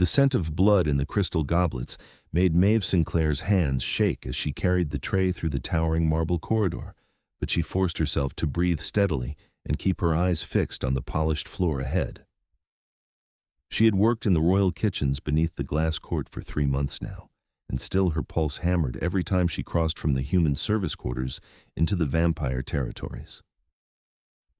The scent of blood in the crystal goblets made Maeve Sinclair's hands shake as she carried the tray through the towering marble corridor, but she forced herself to breathe steadily and keep her eyes fixed on the polished floor ahead. She had worked in the royal kitchens beneath the glass court for 3 months now, and still her pulse hammered every time she crossed from the human service quarters into the vampire territories.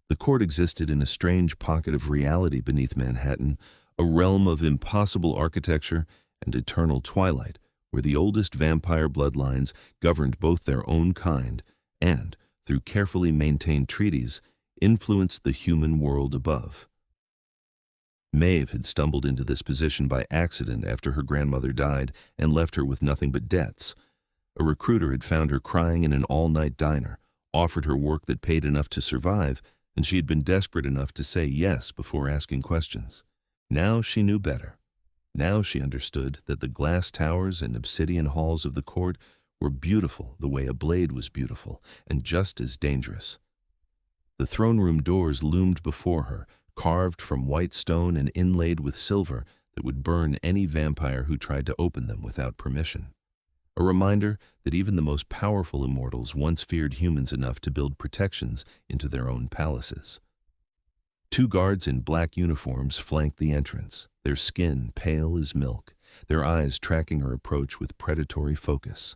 The court existed in a strange pocket of reality beneath Manhattan, a realm of impossible architecture and eternal twilight, where the oldest vampire bloodlines governed both their own kind and, through carefully maintained treaties, influenced the human world above. Maeve had stumbled into this position by accident after her grandmother died and left her with nothing but debts. A recruiter had found her crying in an all-night diner, offered her work that paid enough to survive, and she had been desperate enough to say yes before asking questions. Now she knew better. Now she understood that the glass towers and obsidian halls of the court were beautiful the way a blade was beautiful, and just as dangerous. The throne room doors loomed before her, carved from white stone and inlaid with silver that would burn any vampire who tried to open them without permission. A reminder that even the most powerful immortals once feared humans enough to build protections into their own palaces. 2 guards in black uniforms flanked the entrance, their skin pale as milk, their eyes tracking her approach with predatory focus.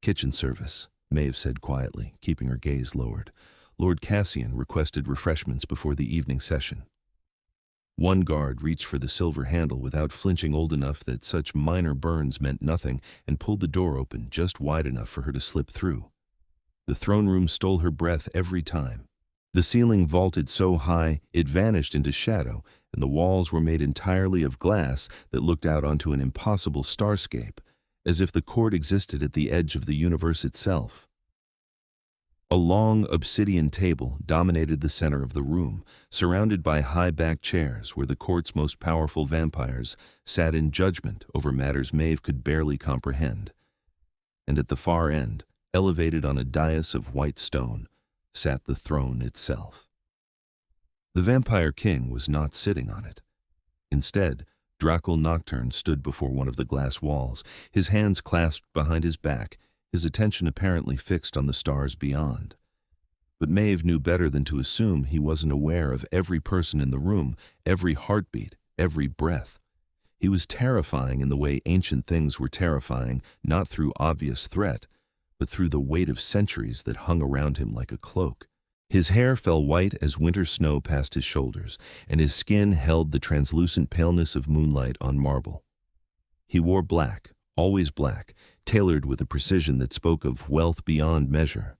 "Kitchen service," Maeve said quietly, keeping her gaze lowered. Lord Cassian requested refreshments before the evening session. One guard reached for the silver handle without flinching, old enough that such minor burns meant nothing, and pulled the door open just wide enough for her to slip through. The throne room stole her breath every time. The ceiling vaulted so high it vanished into shadow, and the walls were made entirely of glass that looked out onto an impossible starscape, as if the court existed at the edge of the universe itself. A long obsidian table dominated the center of the room, surrounded by high-backed chairs where the court's most powerful vampires sat in judgment over matters Maeve could barely comprehend. And at the far end, elevated on a dais of white stone, sat the throne itself. The vampire king was not sitting on it. Instead, Dracul Nocturne stood before one of the glass walls, his hands clasped behind his back, his attention apparently fixed on the stars beyond. But Maeve knew better than to assume he wasn't aware of every person in the room, every heartbeat, every breath. He was terrifying in the way ancient things were terrifying, not through obvious threat, but through the weight of centuries that hung around him like a cloak. His hair fell white as winter snow past his shoulders, and his skin held the translucent paleness of moonlight on marble. He wore black, always black, tailored with a precision that spoke of wealth beyond measure.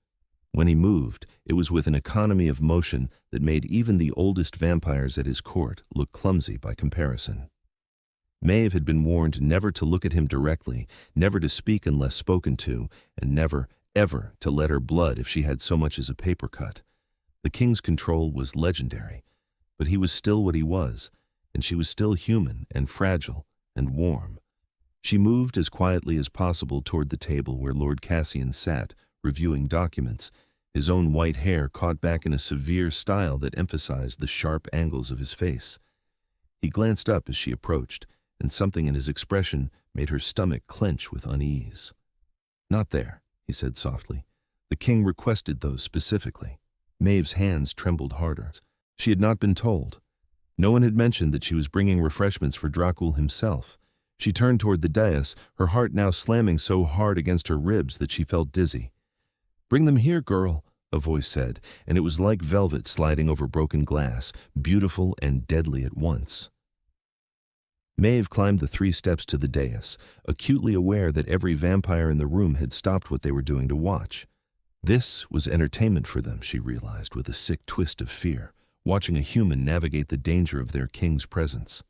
When he moved, it was with an economy of motion that made even the oldest vampires at his court look clumsy by comparison. Maeve had been warned never to look at him directly, never to speak unless spoken to, and never, ever to let her blood if she had so much as a paper cut. The king's control was legendary, but he was still what he was, and she was still human and fragile and warm. She moved as quietly as possible toward the table where Lord Cassian sat, reviewing documents, his own white hair caught back in a severe style that emphasized the sharp angles of his face. He glanced up as she approached, and something in his expression made her stomach clench with unease. "Not there," he said softly. "The king requested those specifically." Maeve's hands trembled harder. She had not been told. No one had mentioned that she was bringing refreshments for Dracul himself. She turned toward the dais, her heart now slamming so hard against her ribs that she felt dizzy. "Bring them here, girl," a voice said, and it was like velvet sliding over broken glass, beautiful and deadly at once. Maeve climbed the 3 steps to the dais, acutely aware that every vampire in the room had stopped what they were doing to watch. This was entertainment for them, she realized with a sick twist of fear, watching a human navigate the danger of their king's presence.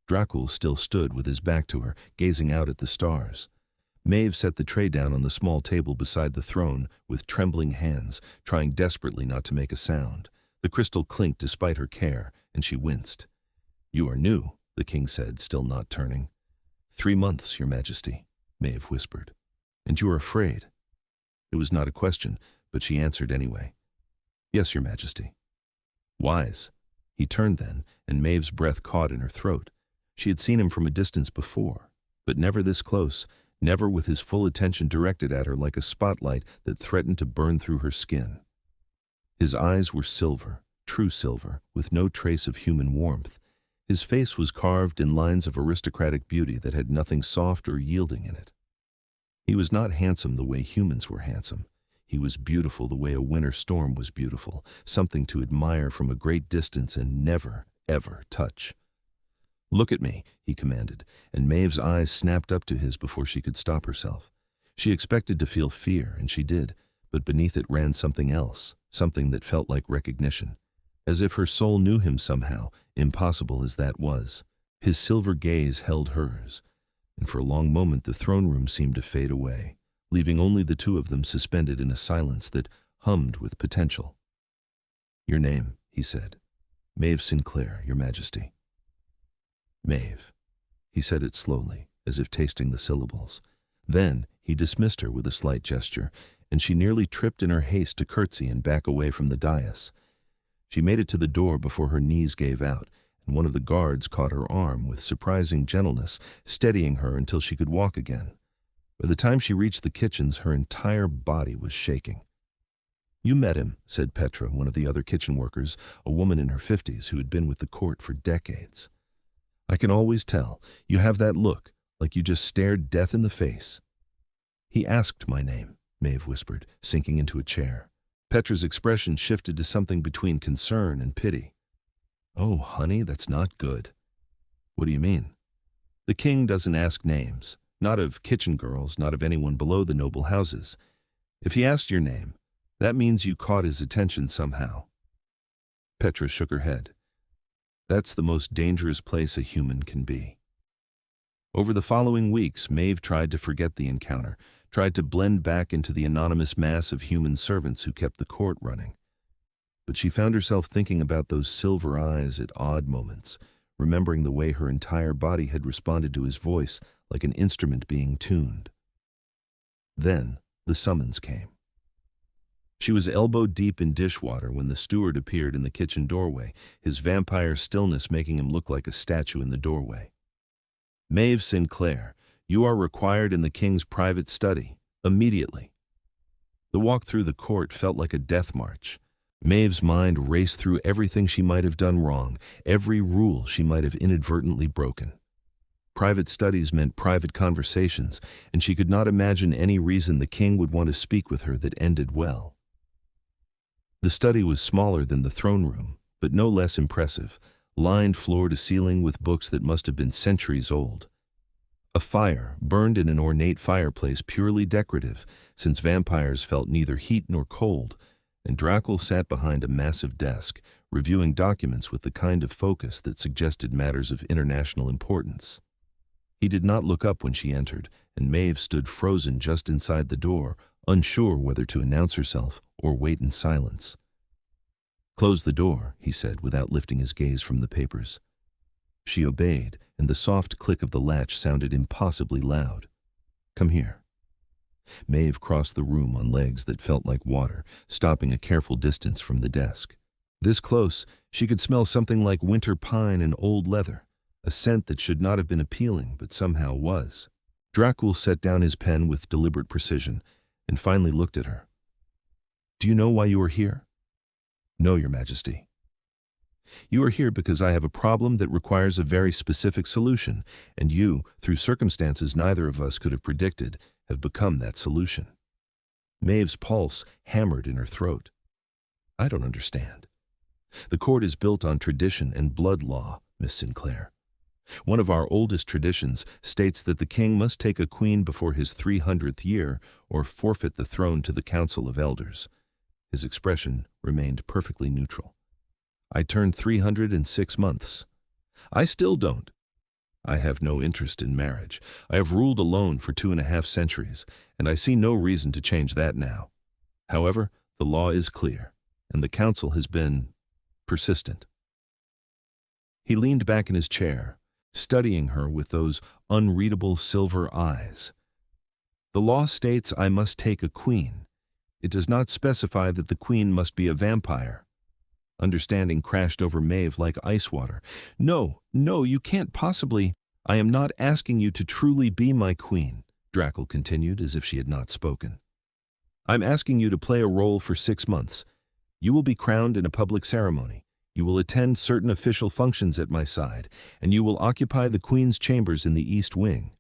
Dracul still stood with his back to her, gazing out at the stars. Maeve set the tray down on the small table beside the throne with trembling hands, trying desperately not to make a sound. The crystal clinked despite her care, and she winced. "You are new," the king said, still not turning. 3 months, Your Majesty," Maeve whispered. "And you are afraid?" It was not a question, but she answered anyway. "Yes, Your Majesty." "Wise." He turned then, and Maeve's breath caught in her throat. She had seen him from a distance before, but never this close, never with his full attention directed at her like a spotlight that threatened to burn through her skin. His eyes were silver, true silver, with no trace of human warmth. His face was carved in lines of aristocratic beauty that had nothing soft or yielding in it. He was not handsome the way humans were handsome. He was beautiful the way a winter storm was beautiful, something to admire from a great distance and never, ever touch. "Look at me," he commanded, and Maeve's eyes snapped up to his before she could stop herself. She expected to feel fear, and she did, but beneath it ran something else, something that felt like recognition. As if her soul knew him somehow, impossible as that was. His silver gaze held hers, and for a long moment the throne room seemed to fade away, leaving only the two of them suspended in a silence that hummed with potential. "Your name," he said. "Maeve Sinclair, Your Majesty." "Maeve." He said it slowly, as if tasting the syllables. Then he dismissed her with a slight gesture, and she nearly tripped in her haste to curtsy and back away from the dais. She made it to the door before her knees gave out, and one of the guards caught her arm with surprising gentleness, steadying her until she could walk again. By the time she reached the kitchens, her entire body was shaking. "You met him," said Petra, one of the other kitchen workers, a woman in her 50s who had been with the court for decades. "I can always tell. You have that look, like you just stared death in the face." "He asked my name," Maeve whispered, sinking into a chair. Petra's expression shifted to something between concern and pity. "Oh, honey, that's not good." "What do you mean?" "The king doesn't ask names. Not of kitchen girls, not of anyone below the noble houses. If he asked your name, that means you caught his attention somehow." Petra shook her head. "That's the most dangerous place a human can be." Over the following weeks, Maeve tried to forget the encounter, tried to blend back into the anonymous mass of human servants who kept the court running. But she found herself thinking about those silver eyes at odd moments, remembering the way her entire body had responded to his voice like an instrument being tuned. Then the summons came. She was elbow-deep in dishwater when the steward appeared in the kitchen doorway, his vampire stillness making him look like a statue in the doorway. "Maeve Sinclair, you are required in the king's private study, immediately." The walk through the court felt like a death march. Maeve's mind raced through everything she might have done wrong, every rule she might have inadvertently broken. Private studies meant private conversations, and she could not imagine any reason the king would want to speak with her that ended well. The study was smaller than the throne room, but no less impressive, lined floor to ceiling with books that must have been centuries old. A fire burned in an ornate fireplace purely decorative, since vampires felt neither heat nor cold, and Dracul sat behind a massive desk, reviewing documents with the kind of focus that suggested matters of international importance. He did not look up when she entered, and Maeve stood frozen just inside the door, unsure whether to announce herself or wait in silence. "Close the door," he said, without lifting his gaze from the papers. She obeyed, and the soft click of the latch sounded impossibly loud. "Come here." Maeve crossed the room on legs that felt like water, stopping a careful distance from the desk. This close, she could smell something like winter pine and old leather, a scent that should not have been appealing, but somehow was. Dracul set down his pen with deliberate precision, and finally looked at her. "Do you know why you are here?" "No, Your Majesty." "You are here because I have a problem that requires a very specific solution, and you, through circumstances neither of us could have predicted, have become that solution." Maeve's pulse hammered in her throat. "I don't understand." "The court is built on tradition and blood law, Miss Sinclair. One of our oldest traditions states that the king must take a queen before his 300th year or forfeit the throne to the Council of Elders." His expression remained perfectly neutral. "I turned 306 months. I still don't. I have no interest in marriage. I have ruled alone for 2.5 centuries, and I see no reason to change that now. However, the law is clear, and the council has been persistent." He leaned back in his chair, studying her with those unreadable silver eyes. "The law states I must take a queen. It does not specify that the queen must be a vampire." Understanding crashed over Maeve like ice water. No, no, you can't possibly. I am not asking you to truly be my queen, Dracul continued as if she had not spoken. I'm asking you to play a role for 6 months. You will be crowned in a public ceremony. You will attend certain official functions at my side, and you will occupy the queen's chambers in the East Wing.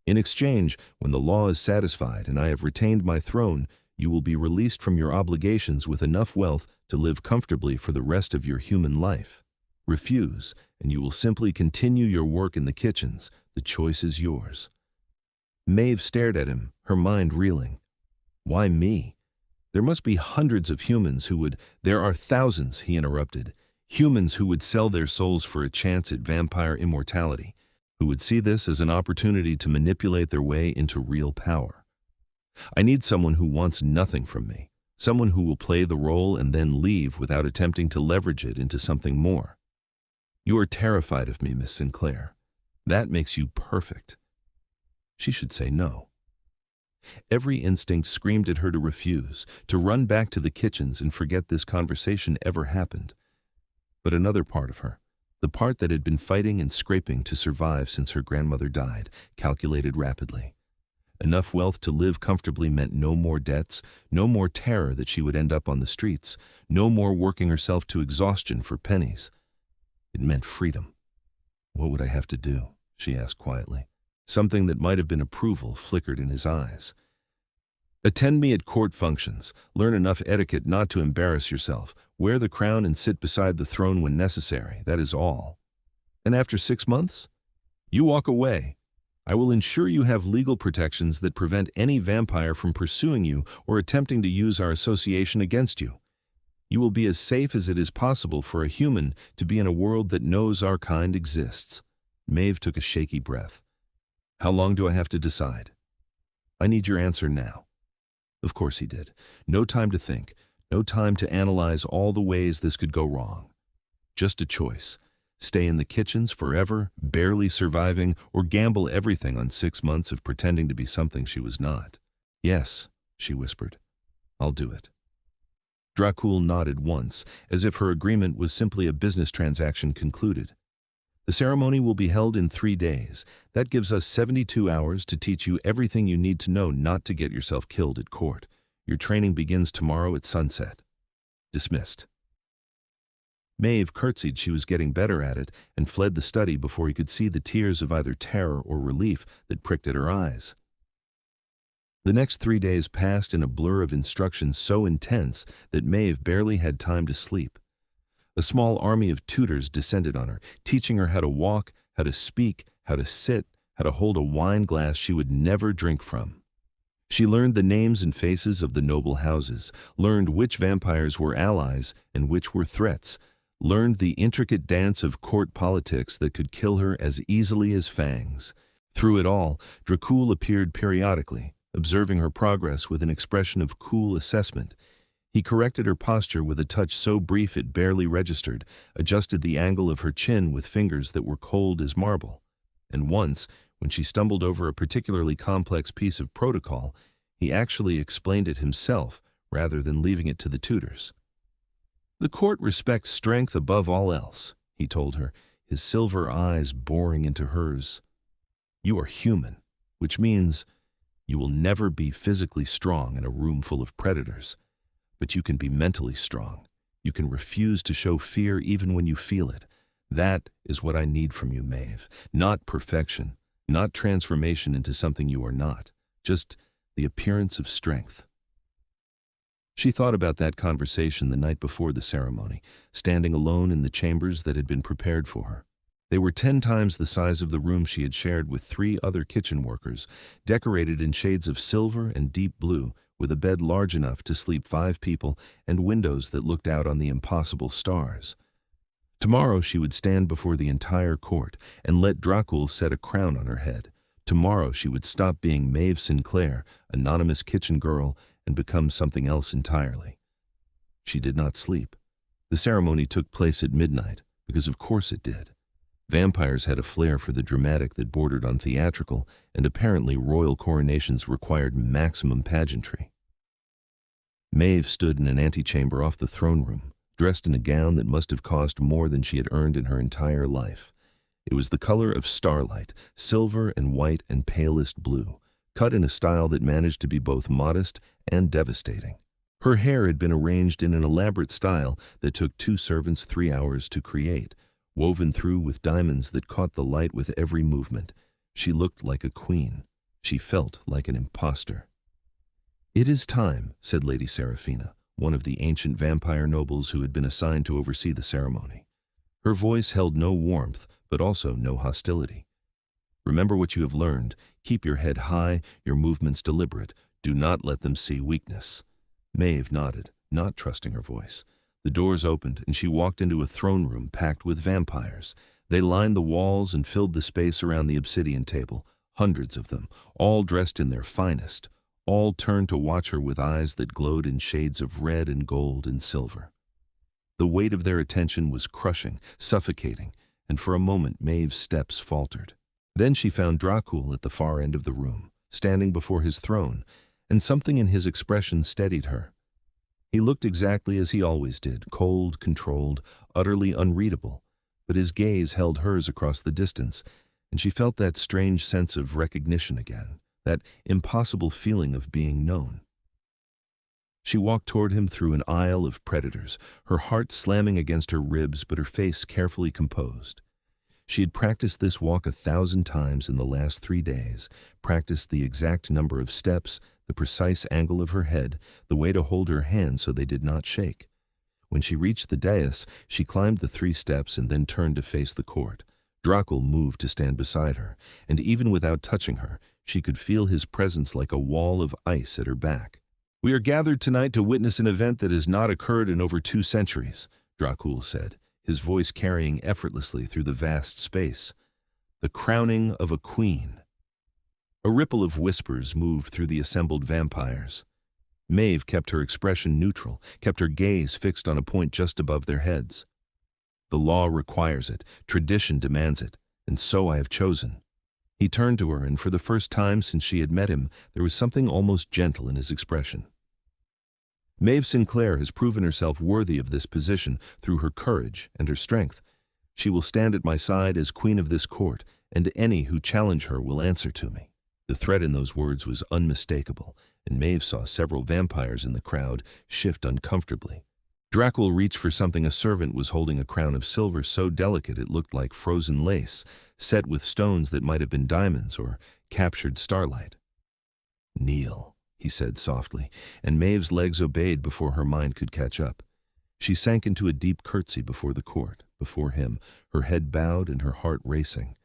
In exchange, when the law is satisfied and I have retained my throne, you will be released from your obligations with enough wealth to live comfortably for the rest of your human life. Refuse, and you will simply continue your work in the kitchens. The choice is yours. Maeve stared at him, her mind reeling. Why me? There must be hundreds of humans who would— There are thousands, he interrupted. Humans who would sell their souls for a chance at vampire immortality, who would see this as an opportunity to manipulate their way into real power. I need someone who wants nothing from me, someone who will play the role and then leave without attempting to leverage it into something more. You are terrified of me, Miss Sinclair. That makes you perfect. She should say no. Every instinct screamed at her to refuse, to run back to the kitchens and forget this conversation ever happened. But another part of her, the part that had been fighting and scraping to survive since her grandmother died, calculated rapidly. Enough wealth to live comfortably meant no more debts, no more terror that she would end up on the streets, no more working herself to exhaustion for pennies. It meant freedom. What would I have to do? She asked quietly. Something that might have been approval flickered in his eyes. Attend me at court functions, learn enough etiquette not to embarrass yourself, wear the crown and sit beside the throne when necessary, that is all. And after 6 months? You walk away. I will ensure you have legal protections that prevent any vampire from pursuing you or attempting to use our association against you. You will be as safe as it is possible for a human to be in a world that knows our kind exists. Maeve took a shaky breath. How long do I have to decide? I need your answer now. Of course he did. No time to think, no time to analyze all the ways this could go wrong. Just a choice. Stay in the kitchens forever, barely surviving, or gamble everything on 6 months of pretending to be something she was not. Yes, she whispered. I'll do it. Dracul nodded once, as if her agreement was simply a business transaction concluded. The ceremony will be held in 3 days. That gives us 72 hours to teach you everything you need to know not to get yourself killed at court. Your training begins tomorrow at sunset. Dismissed. Maeve curtsied she was getting better at it and fled the study before he could see the tears of either terror or relief that pricked at her eyes. The next 3 days passed in a blur of instruction so intense that Maeve barely had time to sleep. A small army of tutors descended on her, teaching her how to walk, how to speak, how to sit, how to hold a wine glass she would never drink from. She learned the names and faces of the noble houses, learned which vampires were allies and which were threats, learned the intricate dance of court politics that could kill her as easily as fangs. Through it all, Dracul appeared periodically, observing her progress with an expression of cool assessment. He corrected her posture with a touch so brief it barely registered, adjusted the angle of her chin with fingers that were cold as marble. And once, when she stumbled over a particularly complex piece of protocol, he actually explained it himself rather than leaving it to the tutors. The court respects strength above all else, he told her, his silver eyes boring into hers. You are human, which means you will never be physically strong in a room full of predators. But you can be mentally strong. You can refuse to show fear even when you feel it. That is what I need from you, Maeve. Not perfection, not transformation into something you are not, just the appearance of strength. She thought about that conversation the night before the ceremony, standing alone in the chambers that had been prepared for her. They were 10 times the size of the room she had shared with 3 other kitchen workers, decorated in shades of silver and deep blue, with a bed large enough to sleep 5 people and windows that looked out on the impossible stars. Tomorrow she would stand before the entire court and let Dracul set a crown on her head. Tomorrow she would stop being Maeve Sinclair, anonymous kitchen girl, and become something else entirely. She did not sleep. The ceremony took place at midnight, because of course it did. Vampires had a flair for the dramatic that bordered on theatrical, and apparently royal coronations required maximum pageantry. Maeve stood in an antechamber off the throne room, dressed in a gown that must have cost more than she had earned in her entire life. It was the color of starlight, silver and white and palest blue, cut in a style that managed to be both modest and devastating. Her hair had been arranged in an elaborate style that took 2 servants 3 hours to create, woven through with diamonds that caught the light with every movement. She looked like a queen. She felt like an impostor. "It is time," said Lady Seraphina, one of the ancient vampire nobles who had been assigned to oversee the ceremony. Her voice held no warmth, but also no hostility. "Remember what you have learned. Keep your head high, your movements deliberate. Do not let them see weakness." Maeve nodded, not trusting her voice. The doors opened, and she walked into a throne room packed with vampires. They lined the walls and filled the space around the obsidian table, hundreds of them, all dressed in their finest. All turned to watch her with eyes that glowed in shades of red and gold and silver. The weight of their attention was crushing, suffocating, and for a moment Maeve's steps faltered. Then she found Dracul at the far end of the room, standing before his throne, and something in his expression steadied her. He looked exactly as he always did, cold, controlled, utterly unreadable, but his gaze held hers across the distance, and she felt that strange sense of recognition again, that impossible feeling of being known. She walked toward him through an aisle of predators, her heart slamming against her ribs but her face carefully composed. She had practiced this walk 1,000 times in the last 3 days, practiced the exact number of steps, the precise angle of her head, the way to hold her hands so they did not shake. When she reached the dais, she climbed the 3 steps and then turned to face the court. Dracul moved to stand beside her, and even without touching her, she could feel his presence like a wall of ice at her back. "We are gathered tonight to witness an event that has not occurred in over 2 centuries, Dracul said, his voice carrying effortlessly through the vast space. "The crowning of a queen." A ripple of whispers moved through the assembled vampires. Maeve kept her expression neutral, kept her gaze fixed on a point just above their heads. "The law requires it, tradition demands it, and so I have chosen." He turned to her, and for the first time since she had met him, there was something almost gentle in his expression. "Maeve Sinclair has proven herself worthy of this position through her courage and her strength. She will stand at my side as queen of this court, and any who challenge her will answer to me." The threat in those words was unmistakable, and Maeve saw several vampires in the crowd shift uncomfortably. Dracul reached for something. A servant was holding a crown of silver so delicate it looked like frozen lace, set with stones that might have been diamonds or captured starlight. "Kneel," he said softly, and Maeve's legs obeyed before her mind could catch up. She sank into a deep curtsy before the court, before him, her head bowed and her heart racing.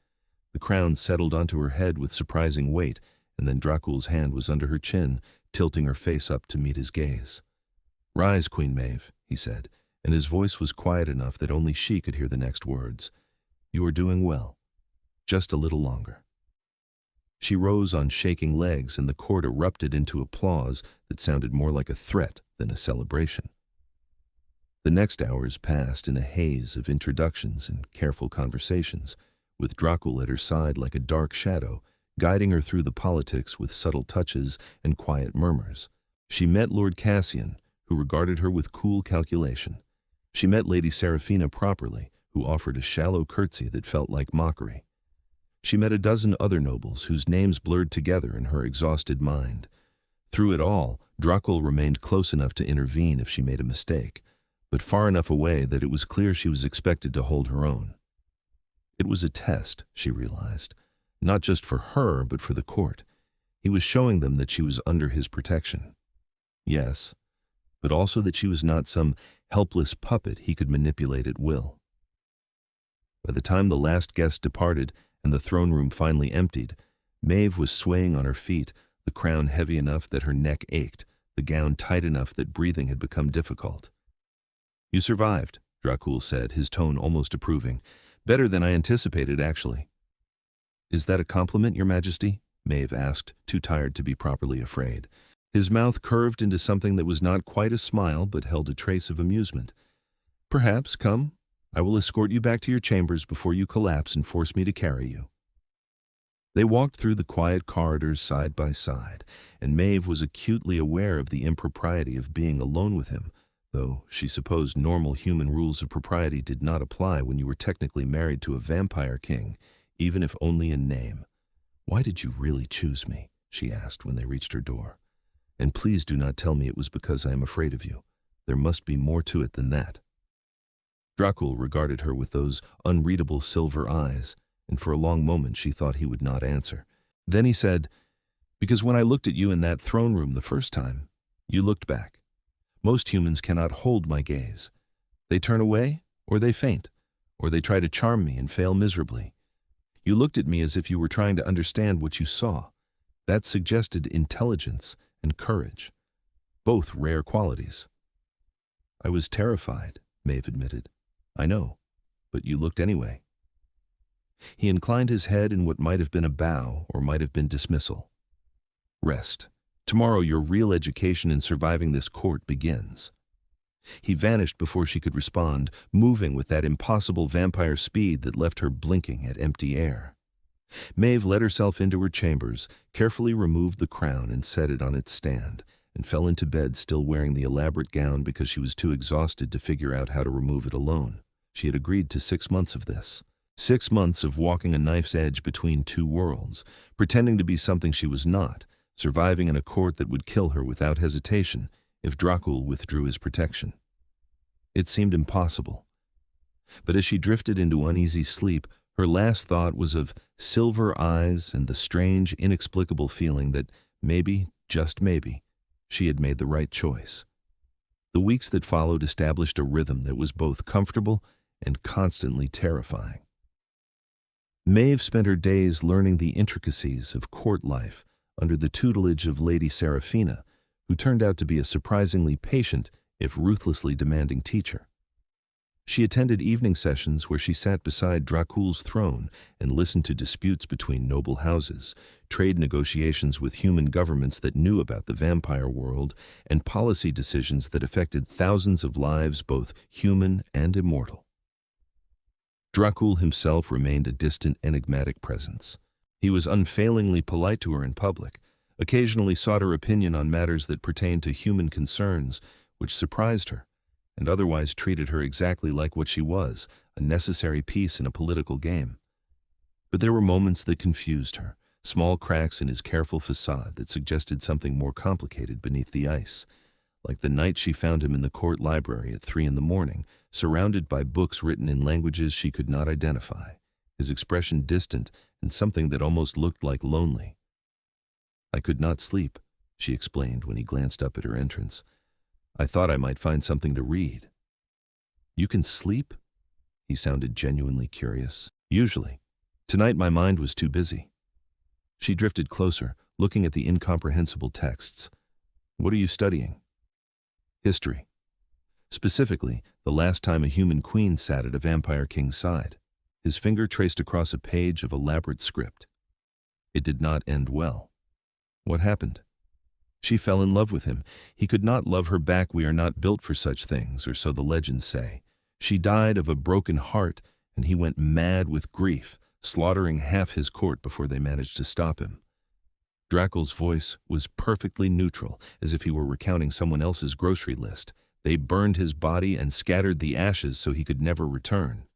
The crown settled onto her head with surprising weight, and then Dracul's hand was under her chin, tilting her face up to meet his gaze. "Rise, Queen Maeve," he said, and his voice was quiet enough that only she could hear the next words. "You are doing well. Just a little longer." She rose on shaking legs, and the court erupted into applause that sounded more like a threat than a celebration. The next hours passed in a haze of introductions and careful conversations, with Dracul at her side like a dark shadow, guiding her through the politics with subtle touches and quiet murmurs. She met Lord Cassian, who regarded her with cool calculation. She met Lady Seraphina properly, who offered a shallow curtsy that felt like mockery. She met a dozen other nobles whose names blurred together in her exhausted mind. Through it all, Dracul remained close enough to intervene if she made a mistake, but far enough away that it was clear she was expected to hold her own. It was a test, she realized, not just for her, but for the court. He was showing them that she was under his protection. Yes, but also that she was not some helpless puppet he could manipulate at will. By the time the last guest departed and the throne room finally emptied, Maeve was swaying on her feet, the crown heavy enough that her neck ached, the gown tight enough that breathing had become difficult. "You survived," Dracul said, his tone almost approving. "Better than I anticipated, actually." "Is that a compliment, Your Majesty?" Maeve asked, too tired to be properly afraid. His mouth curved into something that was not quite a smile but held a trace of amusement. "Perhaps. Come. I will escort you back to your chambers before you collapse and force me to carry you." They walked through the quiet corridors side by side, and Maeve was acutely aware of the impropriety of being alone with him, though she supposed normal human rules of propriety did not apply when you were technically married to a vampire king, even if only in name. "Why did you really choose me?" she asked when they reached her door. "And please do not tell me it was because I am afraid of you. There must be more to it than that." Dracul regarded her with those unreadable silver eyes, and for a long moment she thought he would not answer. Then he said, "Because when I looked at you in that throne room the first time, you looked back. Most humans cannot hold my gaze. They turn away, or they faint, or they try to charm me and fail miserably. You looked at me as if you were trying to understand what you saw. That suggested intelligence and courage, both rare qualities." "I was terrified," Maeve admitted. "I know, but you looked anyway." He inclined his head in what might have been a bow or might have been dismissal. "Rest. Tomorrow your real education in surviving this court begins." He vanished before she could respond, moving with that impossible vampire speed that left her blinking at empty air. Maeve let herself into her chambers, carefully removed the crown and set it on its stand, and fell into bed still wearing the elaborate gown because she was too exhausted to figure out how to remove it alone. She had agreed to 6 months of this. 6 months of walking a knife's edge between two worlds, pretending to be something she was not, surviving in a court that would kill her without hesitation if Dracul withdrew his protection. It seemed impossible. But as she drifted into uneasy sleep, her last thought was of silver eyes and the strange, inexplicable feeling that maybe, just maybe, she had made the right choice. The weeks that followed established a rhythm that was both comfortable and constantly terrifying. Maeve spent her days learning the intricacies of court life under the tutelage of Lady Seraphina, who turned out to be a surprisingly patient, if ruthlessly demanding teacher. She attended evening sessions where she sat beside Dracul's throne and listened to disputes between noble houses, trade negotiations with human governments that knew about the vampire world, and policy decisions that affected thousands of lives, both human and immortal. Dracul himself remained a distant, enigmatic presence. He was unfailingly polite to her in public, occasionally sought her opinion on matters that pertained to human concerns, which surprised her, and otherwise treated her exactly like what she was, a necessary piece in a political game. But there were moments that confused her, small cracks in his careful facade that suggested something more complicated beneath the ice, like the night she found him in the court library at 3 a.m, surrounded by books written in languages she could not identify, his expression distant and something that almost looked like lonely. "I could not sleep," she explained when he glanced up at her entrance. "I thought I might find something to read." "You can sleep?" He sounded genuinely curious. "Usually. Tonight my mind was too busy." She drifted closer, looking at the incomprehensible texts. "What are you studying?" "History. Specifically, the last time a human queen sat at a vampire king's side." His finger traced across a page of elaborate script. "It did not end well." "What happened?" "She fell in love with him. He could not love her back. We are not built for such things, or so the legends say. She died of a broken heart, and he went mad with grief, slaughtering half his court before they managed to stop him." Dracul's voice was perfectly neutral, as if he were recounting someone else's grocery list. "They burned his body and scattered the ashes so he could never return."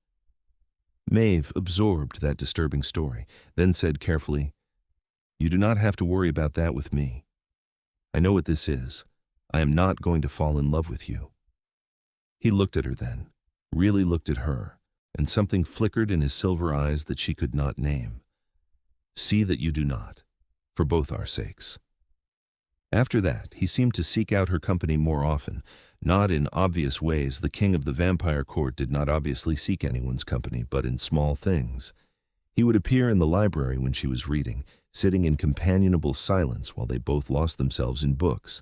Maeve absorbed that disturbing story, then said carefully, "You do not have to worry about that with me. I know what this is. I am not going to fall in love with you." He looked at her then, really looked at her, and something flickered in his silver eyes that she could not name. "See that you do not, for both our sakes." After that, he seemed to seek out her company more often, not in obvious ways. The king of the vampire court did not obviously seek anyone's company, but in small things. He would appear in the library when she was reading, sitting in companionable silence while they both lost themselves in books.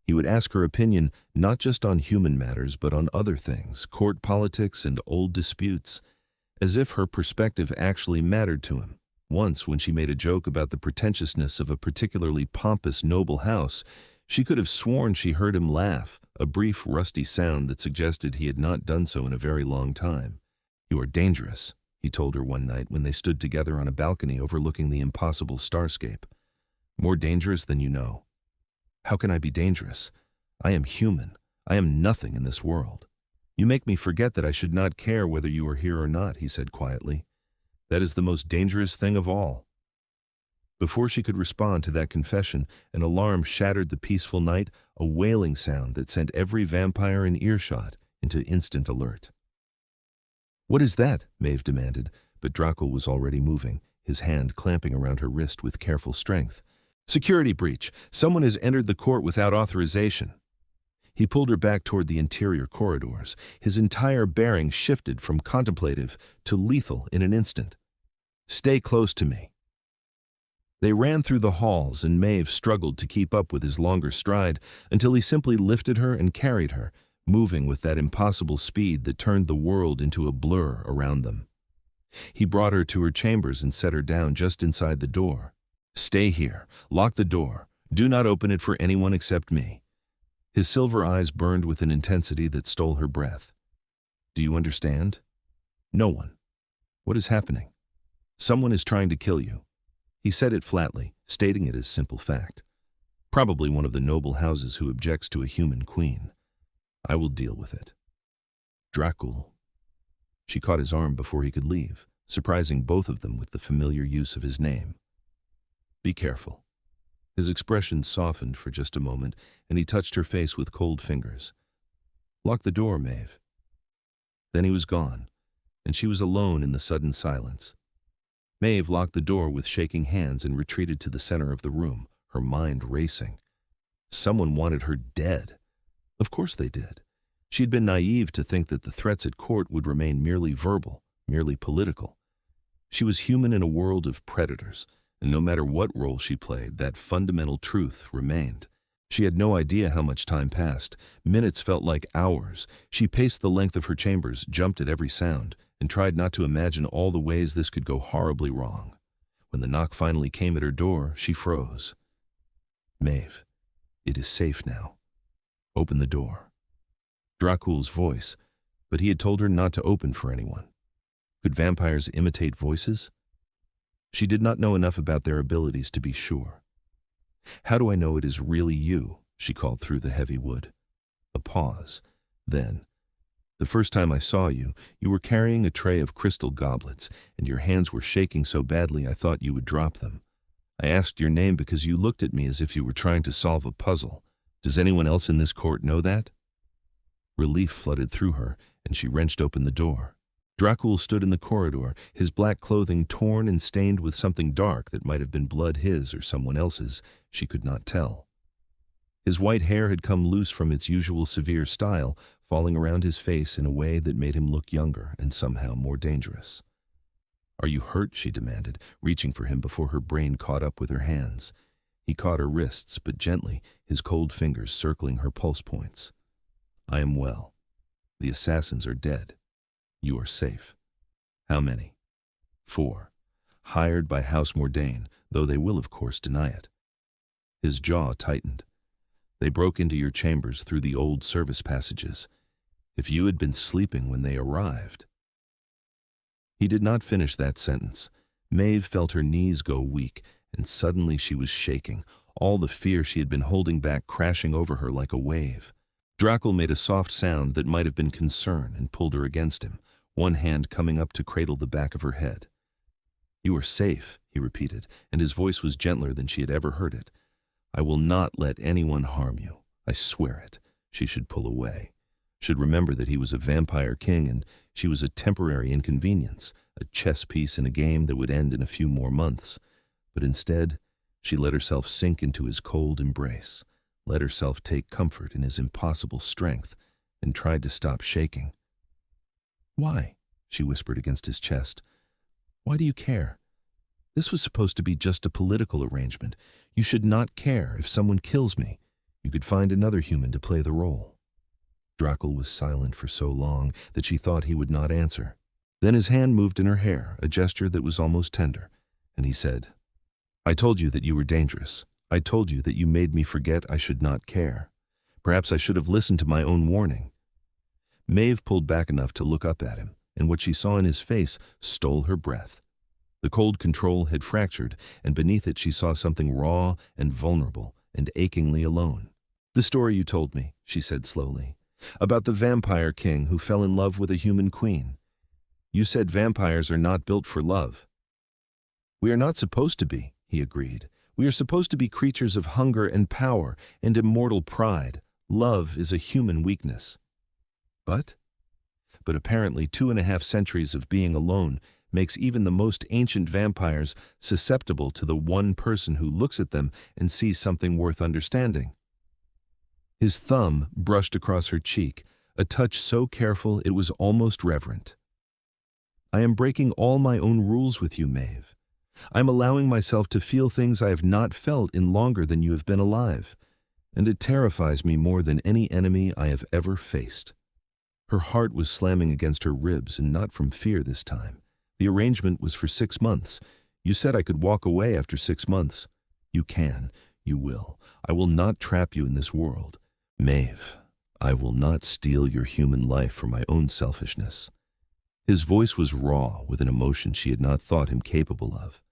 He would ask her opinion not just on human matters but on other things, court politics and old disputes, as if her perspective actually mattered to him. Once, when she made a joke about the pretentiousness of a particularly pompous noble house, she could have sworn she heard him laugh, a brief, rusty sound that suggested he had not done so in a very long time. "You are dangerous," he told her one night when they stood together on a balcony overlooking the impossible starscape. "More dangerous than you know." "How can I be dangerous? I am human. I am nothing in this world. You make me forget that I should not care whether you are here or not, he said quietly. That is the most dangerous thing of all. Before she could respond to that confession, an alarm shattered the peaceful night, a wailing sound that sent every vampire in earshot into instant alert. What is that? Maeve demanded, but Dracul was already moving, his hand clamping around her wrist with careful strength. Security breach. Someone has entered the court without authorization. He pulled her back toward the interior corridors. His entire bearing shifted from contemplative to lethal in an instant. Stay close to me. They ran through the halls, and Maeve struggled to keep up with his longer stride until he simply lifted her and carried her, moving with that impossible speed that turned the world into a blur around them. He brought her to her chambers and set her down just inside the door. Stay here. Lock the door. Do not open it for anyone except me. His silver eyes burned with an intensity that stole her breath. Do you understand? No one. What is happening? Someone is trying to kill you. He said it flatly, stating it as simple fact. Probably one of the noble houses who objects to a human queen. I will deal with it. Dracul. She caught his arm before he could leave, surprising both of them with the familiar use of his name. Be careful. His expression softened for just a moment, and he touched her face with cold fingers. Lock the door, Maeve. Then he was gone, and she was alone in the sudden silence. Maeve locked the door with shaking hands and retreated to the center of the room, her mind racing. Someone wanted her dead. Of course they did. She had been naive to think that the threats at court would remain merely verbal, merely political. She was human in a world of predators, and no matter what role she played, that fundamental truth remained. She had no idea how much time passed. Minutes felt like hours. She paced the length of her chambers, jumped at every sound, and tried not to imagine all the ways this could go horribly wrong. When the knock finally came at her door, she froze. Maeve, it is safe now. Open the door. Dracul's voice, but he had told her not to open for anyone. Could vampires imitate voices? She did not know enough about their abilities to be sure. How do I know it is really you? She called through the heavy wood. A pause. Then, the first time I saw you, you were carrying a tray of crystal goblets, and your hands were shaking so badly I thought you would drop them. I asked your name because you looked at me as if you were trying to solve a puzzle. Does anyone else in this court know that? Relief flooded through her, and she wrenched open the door. Dracul stood in the corridor, his black clothing torn and stained with something dark that might have been blood, his or someone else's. She could not tell. His white hair had come loose from its usual severe style, falling around his face in a way that made him look younger and somehow more dangerous. Are you hurt? She demanded, reaching for him before her brain caught up with her hands. He caught her wrists, but gently, his cold fingers circling her pulse points. I am well. The assassins are dead. You are safe. How many? 4. Hired by House Mordain, though they will of course deny it. His jaw tightened. They broke into your chambers through the old service passages. If you had been sleeping when they arrived. He did not finish that sentence. Maeve felt her knees go weak, and suddenly she was shaking, all the fear she had been holding back crashing over her like a wave. Dracul made a soft sound that might have been concern and pulled her against him, one hand coming up to cradle the back of her head. You are safe, he repeated, and his voice was gentler than she had ever heard it. I will not let anyone harm you. I swear it. She should pull away. Should remember that he was a vampire king and she was a temporary inconvenience, a chess piece in a game that would end in a few more months. But instead, she let herself sink into his cold embrace, let herself take comfort in his impossible strength, and tried to stop shaking. Why? She whispered against his chest. Why do you care? This was supposed to be just a political arrangement. You should not care if someone kills me. You could find another human to play the role. Dracul was silent for so long that she thought he would not answer. Then his hand moved in her hair, a gesture that was almost tender, and he said, I told you that you were dangerous. I told you that you made me forget I should not care. Perhaps I should have listened to my own warning. Maeve pulled back enough to look up at him, and what she saw in his face stole her breath. The cold control had fractured, and beneath it she saw something raw and vulnerable and achingly alone. "The story you told me," she said slowly, "about the vampire king who fell in love with a human queen. You said vampires are not built for love." "We are not supposed to be," he agreed. "We are supposed to be creatures of hunger and power and immortal pride. Love is a human weakness." But apparently 2.5 centuries of being alone makes even the most ancient vampires susceptible to the one person who looks at them and sees something worth understanding. His thumb brushed across her cheek, a touch so careful it was almost reverent. "I am breaking all my own rules with you, Maeve. I am allowing myself to feel things I have not felt in longer than you have been alive, and it terrifies me more than any enemy I have ever faced." Her heart was slamming against her ribs, and not from fear this time. "The arrangement was for 6 months. You said I could walk away after 6 months. You can. You will. I will not trap you in this world. Maeve, I will not steal your human life for my own selfishness." His voice was raw with an emotion she had not thought him capable of.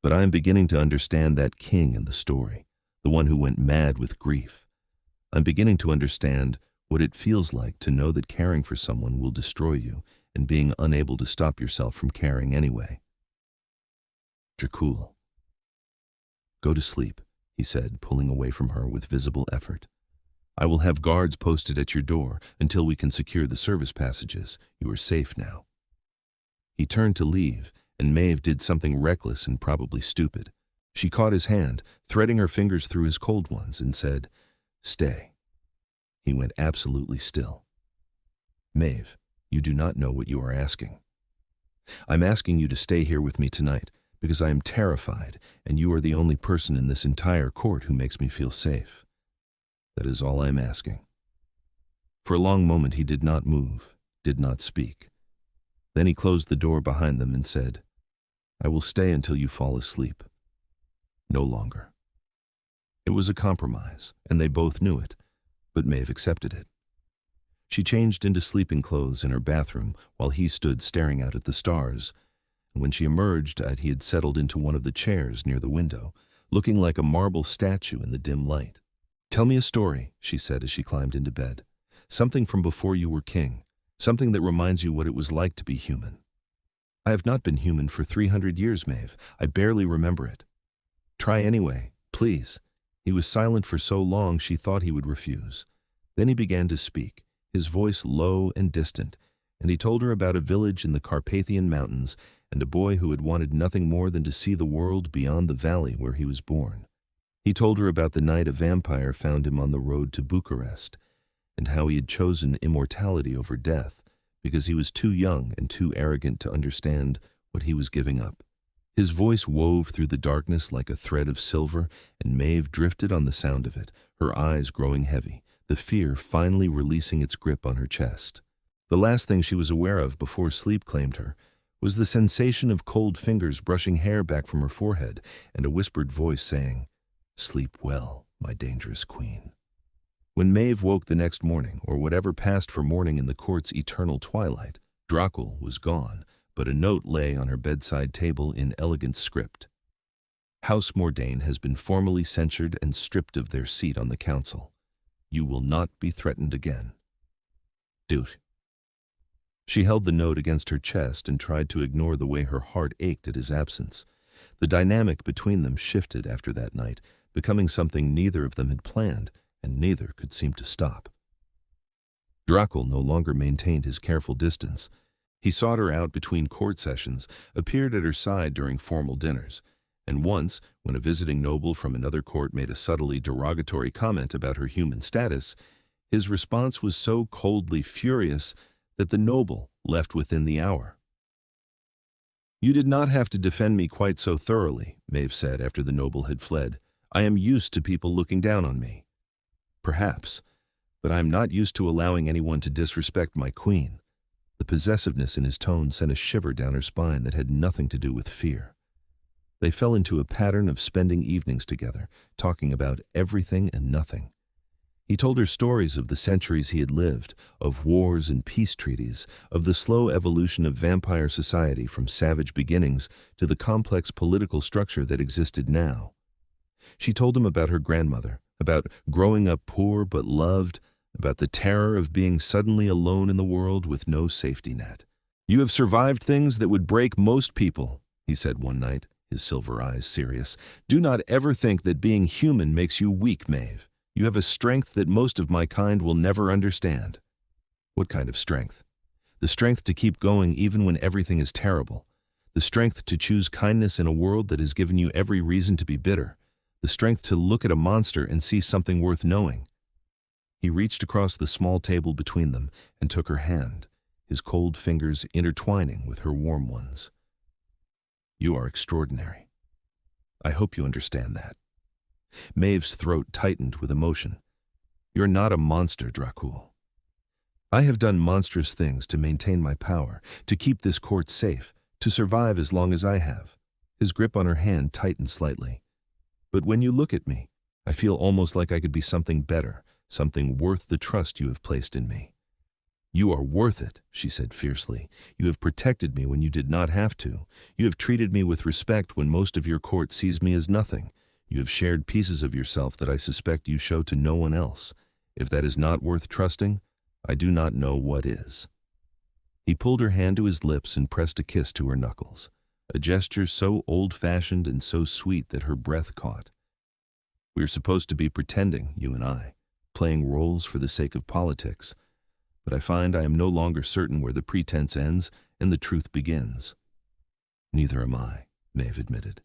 "But I am beginning to understand that king in the story, the one who went mad with grief. I'm beginning to understand what it feels like to know that caring for someone will destroy you and being unable to stop yourself from caring anyway." "Dracul, go to sleep," he said, pulling away from her with visible effort. "I will have guards posted at your door until we can secure the service passages. You are safe now." He turned to leave, and Maeve did something reckless and probably stupid. She caught his hand, threading her fingers through his cold ones, and said, "Stay." He went absolutely still. "Maeve, you do not know what you are asking. I'm asking you to stay here with me tonight because I am terrified, and you are the only person in this entire court who makes me feel safe. That is all I am asking." For a long moment he did not move, did not speak. Then he closed the door behind them and said, "I will stay until you fall asleep. No longer." It was a compromise, and they both knew it, but Maeve accepted it. She changed into sleeping clothes in her bathroom while he stood staring out at the stars, and when she emerged, he had settled into one of the chairs near the window, looking like a marble statue in the dim light. "Tell me a story," she said as she climbed into bed. "Something from before you were king, something that reminds you what it was like to be human." "I have not been human for 300 years, Maeve. I barely remember it." "Try anyway, please." He was silent for so long she thought he would refuse. Then he began to speak, his voice low and distant, and he told her about a village in the Carpathian Mountains and a boy who had wanted nothing more than to see the world beyond the valley where he was born. He told her about the night a vampire found him on the road to Bucharest, and how he had chosen immortality over death because he was too young and too arrogant to understand what he was giving up. His voice wove through the darkness like a thread of silver, and Maeve drifted on the sound of it, her eyes growing heavy, the fear finally releasing its grip on her chest. The last thing she was aware of before sleep claimed her was the sensation of cold fingers brushing hair back from her forehead and a whispered voice saying, "Sleep well, my dangerous queen." When Maeve woke the next morning, or whatever passed for morning in the court's eternal twilight, Dracul was gone, but a note lay on her bedside table in elegant script. "House Mordain has been formally censured and stripped of their seat on the council. You will not be threatened again. Dude." She held the note against her chest and tried to ignore the way her heart ached at his absence. The dynamic between them shifted after that night, becoming something neither of them had planned, and neither could seem to stop. Dracul no longer maintained his careful distance. He sought her out between court sessions, appeared at her side during formal dinners, and once, when a visiting noble from another court made a subtly derogatory comment about her human status, his response was so coldly furious that the noble left within the hour. "You did not have to defend me quite so thoroughly," Maeve said after the noble had fled. "I am used to people looking down on me." "Perhaps, but I am not used to allowing anyone to disrespect my queen." The possessiveness in his tone sent a shiver down her spine that had nothing to do with fear. They fell into a pattern of spending evenings together, talking about everything and nothing. He told her stories of the centuries he had lived, of wars and peace treaties, of the slow evolution of vampire society from savage beginnings to the complex political structure that existed now. She told him about her grandmother, about growing up poor but loved, about the terror of being suddenly alone in the world with no safety net. "You have survived things that would break most people," he said one night, his silver eyes serious. "Do not ever think that being human makes you weak, Maeve. You have a strength that most of my kind will never understand." "What kind of strength?" "The strength to keep going even when everything is terrible. The strength to choose kindness in a world that has given you every reason to be bitter. The strength to look at a monster and see something worth knowing." He reached across the small table between them and took her hand, his cold fingers intertwining with her warm ones. "You are extraordinary. I hope you understand that." Maeve's throat tightened with emotion. "You're not a monster, Dracul. I have done monstrous things to maintain my power, to keep this court safe, to survive as long as I have." His grip on her hand tightened slightly. "But when you look at me, I feel almost like I could be something better, something worth the trust you have placed in me." "You are worth it," she said fiercely. "You have protected me when you did not have to. You have treated me with respect when most of your court sees me as nothing. You have shared pieces of yourself that I suspect you show to no one else. If that is not worth trusting, I do not know what is." He pulled her hand to his lips and pressed a kiss to her knuckles, a gesture so old-fashioned and so sweet that her breath caught. "We are supposed to be pretending, you and I, playing roles for the sake of politics, but I find I am no longer certain where the pretense ends and the truth begins." "Neither am I," Maeve admitted.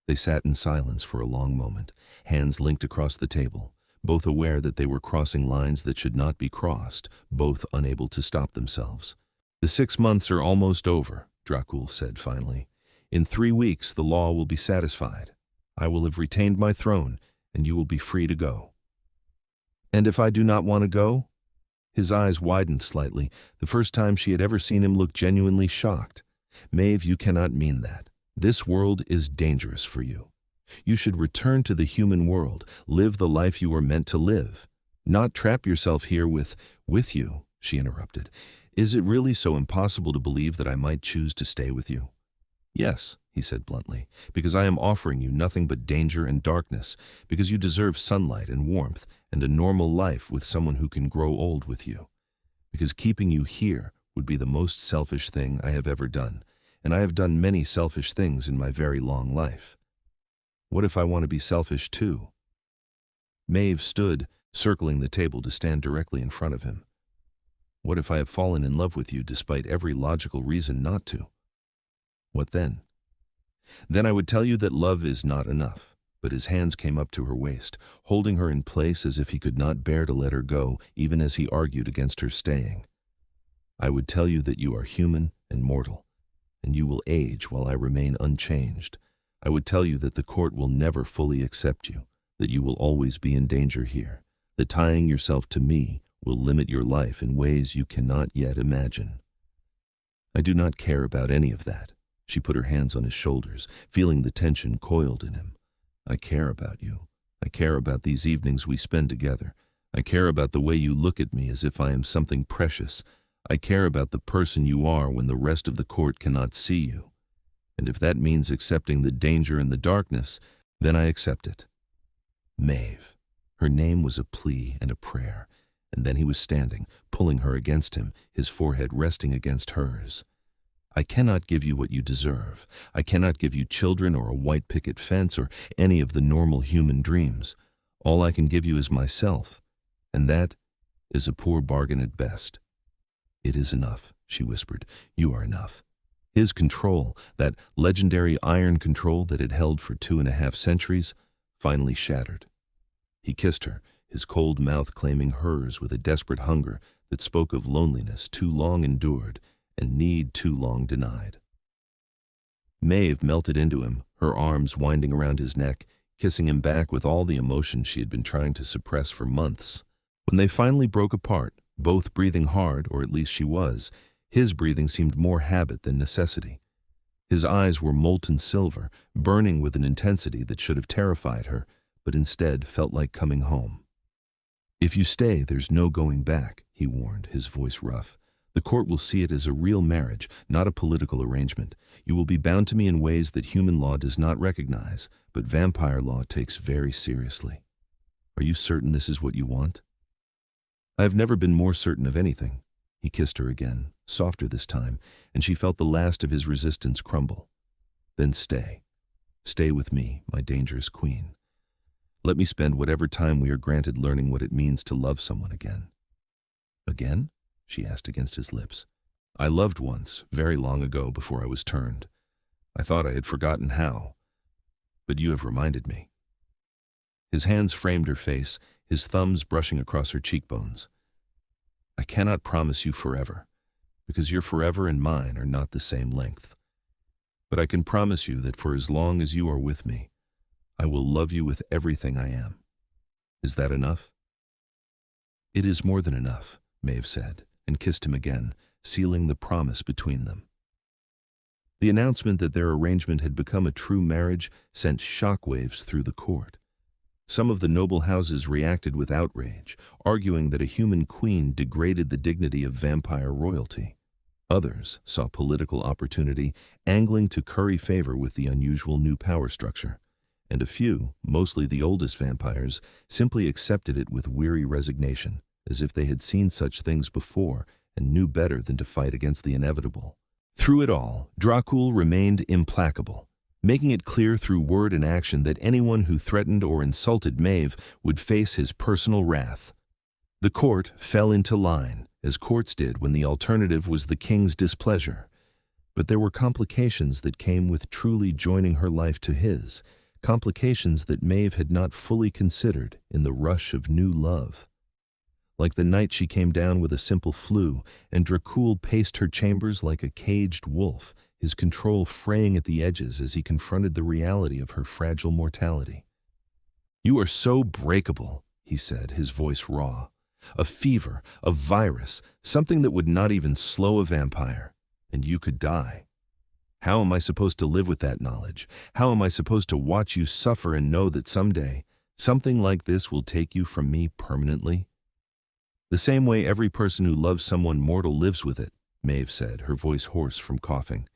They sat in silence for a long moment, hands linked across the table, both aware that they were crossing lines that should not be crossed, both unable to stop themselves. "The 6 months are almost over," Dracul said finally. "In 3 weeks the law will be satisfied. I will have retained my throne, and you will be free to go." "And if I do not want to go?" His eyes widened slightly, the first time she had ever seen him look genuinely shocked. "Maeve, you cannot mean that. This world is dangerous for you. You should return to the human world, live the life you were meant to live. Not trap yourself here with you," she interrupted. "Is it really so impossible to believe that I might choose to stay with you?" "Yes," he said bluntly, "because I am offering you nothing but danger and darkness, because you deserve sunlight and warmth and a normal life with someone who can grow old with you. Because keeping you here would be the most selfish thing I have ever done, and I have done many selfish things in my very long life. What if I want to be selfish too?" Maeve stood, circling the table to stand directly in front of him. "What if I have fallen in love with you despite every logical reason not to? What then?" "Then I would tell you that love is not enough." But his hands came up to her waist, holding her in place as if he could not bear to let her go, even as he argued against her staying. "I would tell you that you are human and mortal, and you will age while I remain unchanged. I would tell you that the court will never fully accept you, that you will always be in danger here, that tying yourself to me will limit your life in ways you cannot yet imagine. I do not care about any of that." She put her hands on his shoulders, feeling the tension coiled in him. "I care about you. I care about these evenings we spend together. I care about the way you look at me as if I am something precious. I care about the person you are when the rest of the court cannot see you. And if that means accepting the danger and the darkness, then I accept it." Maeve. Her name was a plea and a prayer, and then he was standing, pulling her against him, his forehead resting against hers. "I cannot give you what you deserve. I cannot give you children or a white picket fence or any of the normal human dreams. All I can give you is myself, and that is a poor bargain at best." "It is enough," she whispered. "You are enough." His control, that legendary iron control that had held for 2.5 centuries, finally shattered. He kissed her, his cold mouth claiming hers with a desperate hunger that spoke of loneliness too long endured and need too long denied. Maeve melted into him, her arms winding around his neck, kissing him back with all the emotion she had been trying to suppress for months. When they finally broke apart, both breathing hard, or at least she was, his breathing seemed more habit than necessity. His eyes were molten silver, burning with an intensity that should have terrified her, but instead felt like coming home. "If you stay, there's no going back," he warned, his voice rough. "The court will see it as a real marriage, not a political arrangement. You will be bound to me in ways that human law does not recognize, but vampire law takes very seriously." Are you certain this is what you want?" "I have never been more certain of anything." He kissed her again, softer this time, and she felt the last of his resistance crumble. "Then stay. Stay with me, my dangerous queen. Let me spend whatever time we are granted learning what it means to love someone again." "Again?" she asked against his lips. "I loved once, very long ago, before I was turned. I thought I had forgotten how, but you have reminded me." His hands framed her face, his thumbs brushing across her cheekbones. "I cannot promise you forever, because your forever and mine are not the same length. But I can promise you that for as long as you are with me, I will love you with everything I am. Is that enough?" "It is more than enough," Maeve said, and kissed him again, sealing the promise between them. The announcement that their arrangement had become a true marriage sent shockwaves through the court. Some of the noble houses reacted with outrage, arguing that a human queen degraded the dignity of vampire royalty. Others saw political opportunity, angling to curry favor with the unusual new power structure. And a few, mostly the oldest vampires, simply accepted it with weary resignation, as if they had seen such things before and knew better than to fight against the inevitable. Through it all, Dracul remained implacable, making it clear through word and action that anyone who threatened or insulted Maeve would face his personal wrath. The court fell into line, as courts did when the alternative was the king's displeasure. But there were complications that came with truly joining her life to his, complications that Maeve had not fully considered in the rush of new love. Like the night she came down with a simple flu, and Dracul paced her chambers like a caged wolf, his control fraying at the edges as he confronted the reality of her fragile mortality. "You are so breakable," he said, his voice raw. "A fever, a virus, something that would not even slow a vampire, and you could die. How am I supposed to live with that knowledge? How am I supposed to watch you suffer and know that someday, something like this will take you from me permanently?" "The same way every person who loves someone mortal lives with it," Maeve said, her voice hoarse from coughing.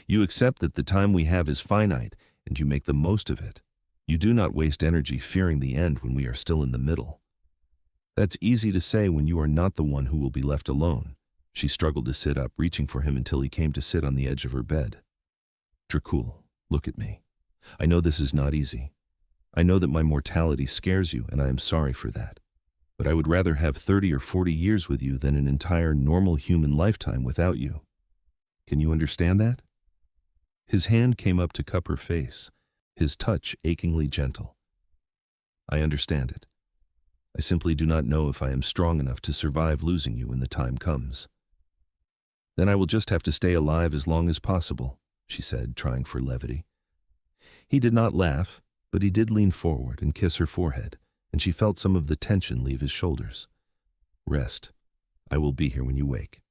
"You accept that the time we have is finite, and you make the most of it. You do not waste energy fearing the end when we are still in the middle. That's easy to say when you are not the one who will be left alone." She struggled to sit up, reaching for him until he came to sit on the edge of her bed. "Dracul, look at me. I know this is not easy. I know that my mortality scares you, and I am sorry for that. But I would rather have 30 or 40 years with you than an entire normal human lifetime without you. Can you understand that?" His hand came up to cup her face, his touch achingly gentle. "I understand it. I simply do not know if I am strong enough to survive losing you when the time comes." "Then I will just have to stay alive as long as possible," she said, trying for levity. He did not laugh, but he did lean forward and kiss her forehead, and she felt some of the tension leave his shoulders. "Rest. I will be here when you wake."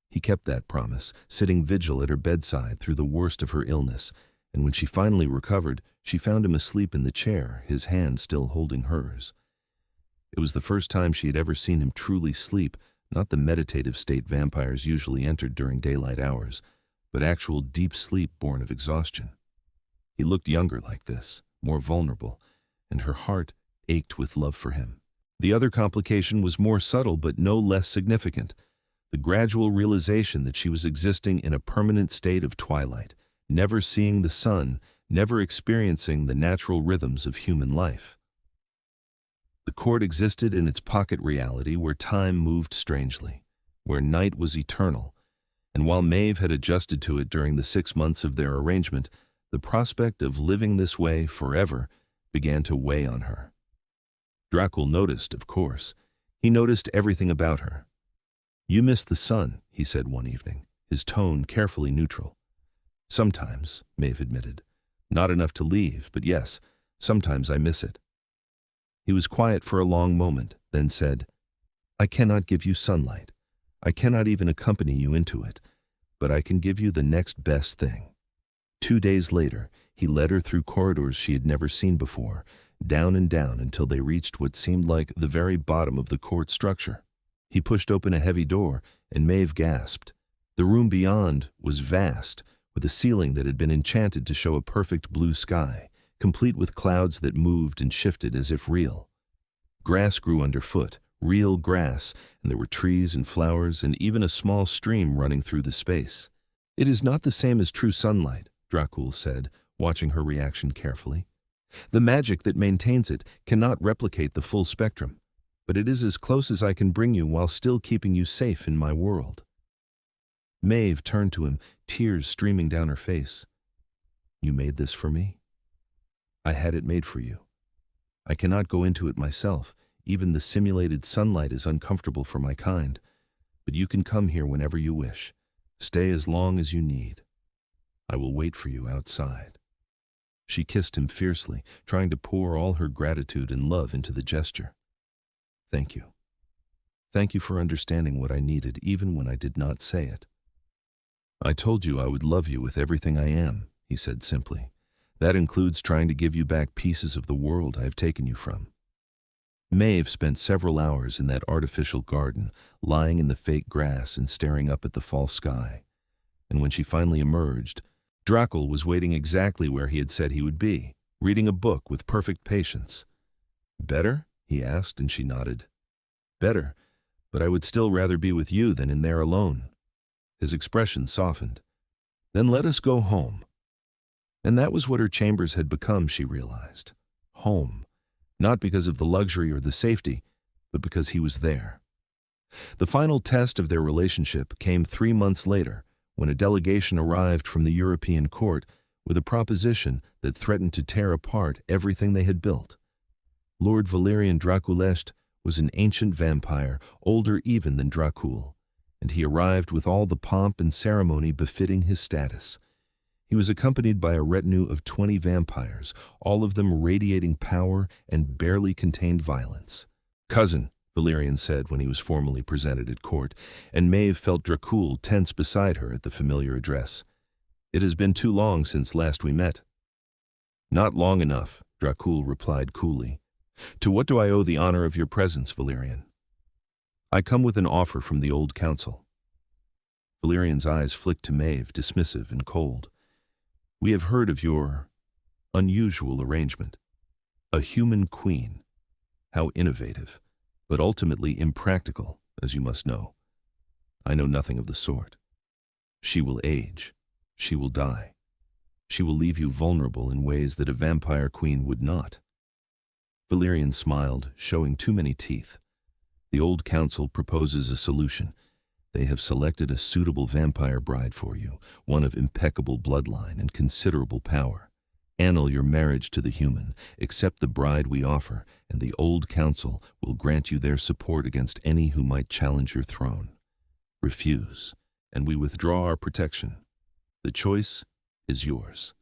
He kept that promise, sitting vigil at her bedside through the worst of her illness, and when she finally recovered, she found him asleep in the chair, his hand still holding hers. It was the first time she had ever seen him truly sleep, not the meditative state vampires usually entered during daylight hours, but actual deep sleep born of exhaustion. He looked younger like this, more vulnerable, and her heart ached with love for him. The other complication was more subtle but no less significant, the gradual realization that she was existing in a permanent state of twilight, never seeing the sun, never experiencing the natural rhythms of human life. The court existed in its pocket reality where time moved strangely, where night was eternal, and while Maeve had adjusted to it during the 6 months of their arrangement, the prospect of living this way forever began to weigh on her. Dracul noticed, of course. He noticed everything about her. "You miss the sun," he said one evening, his tone carefully neutral. "Sometimes," Maeve admitted. "Not enough to leave, but yes, sometimes I miss it." He was quiet for a long moment, then said, "I cannot give you sunlight. I cannot even accompany you into it, but I can give you the next best thing." 2 days later, he led her through corridors she had never seen before, down and down until they reached what seemed like the very bottom of the court structure. He pushed open a heavy door, and Maeve gasped. The room beyond was vast, with a ceiling that had been enchanted to show a perfect blue sky, complete with clouds that moved and shifted as if real. Grass grew underfoot, real grass, and there were trees and flowers and even a small stream running through the space. "It is not the same as true sunlight," Dracul said, watching her reaction carefully. "The magic that maintains it cannot replicate the full spectrum, but it is as close as I can bring you while still keeping you safe in my world." Maeve turned to him, tears streaming down her face. "You made this for me? I had it made for you. I cannot go into it myself. Even the simulated sunlight is uncomfortable for my kind. But you can come here whenever you wish. Stay as long as you need. I will wait for you outside." She kissed him fiercely, trying to pour all her gratitude and love into the gesture. "Thank you. Thank you for understanding what I needed even when I did not say it." "I told you I would love you with everything I am," he said simply. "That includes trying to give you back pieces of the world I have taken you from." Maeve spent several hours in that artificial garden, lying in the fake grass and staring up at the false sky. And when she finally emerged, Dracul was waiting exactly where he had said he would be, reading a book with perfect patience. "Better?" he asked, and she nodded. "Better, but I would still rather be with you than in there alone." His expression softened. "Then let us go home." And that was what her chambers had become, she realized. Home. Not because of the luxury or the safety, but because he was there. The final test of their relationship came 3 months later, when a delegation arrived from the European court with a proposition that threatened to tear apart everything they had built. Lord Valerian Draculest was an ancient vampire, older even than Dracul, and he arrived with all the pomp and ceremony befitting his status. He was accompanied by a retinue of 20 vampires, all of them radiating power and barely contained violence. "Cousin," Valerian said when he was formally presented at court, and Maeve felt Dracul tense beside her at the familiar address. "It has been too long since last we met." "Not long enough," Dracul replied coolly. "To what do I owe the honor of your presence, Valerian?" "I come with an offer from the old council." Valerian's eyes flicked to Maeve, dismissive and cold. "We have heard of your unusual arrangement. A human queen. How innovative, but ultimately impractical, as you must know. I know nothing of the sort. She will age. She will die. She will leave you vulnerable in ways that a vampire queen would not." Valerian smiled, showing too many teeth. "The old council proposes a solution. They have selected a suitable vampire bride for you, one of impeccable bloodline and considerable power. Annul your marriage to the human, accept the bride we offer, and the old council will grant you their support against any who might challenge your throne. Refuse, and we withdraw our protection. The choice is yours."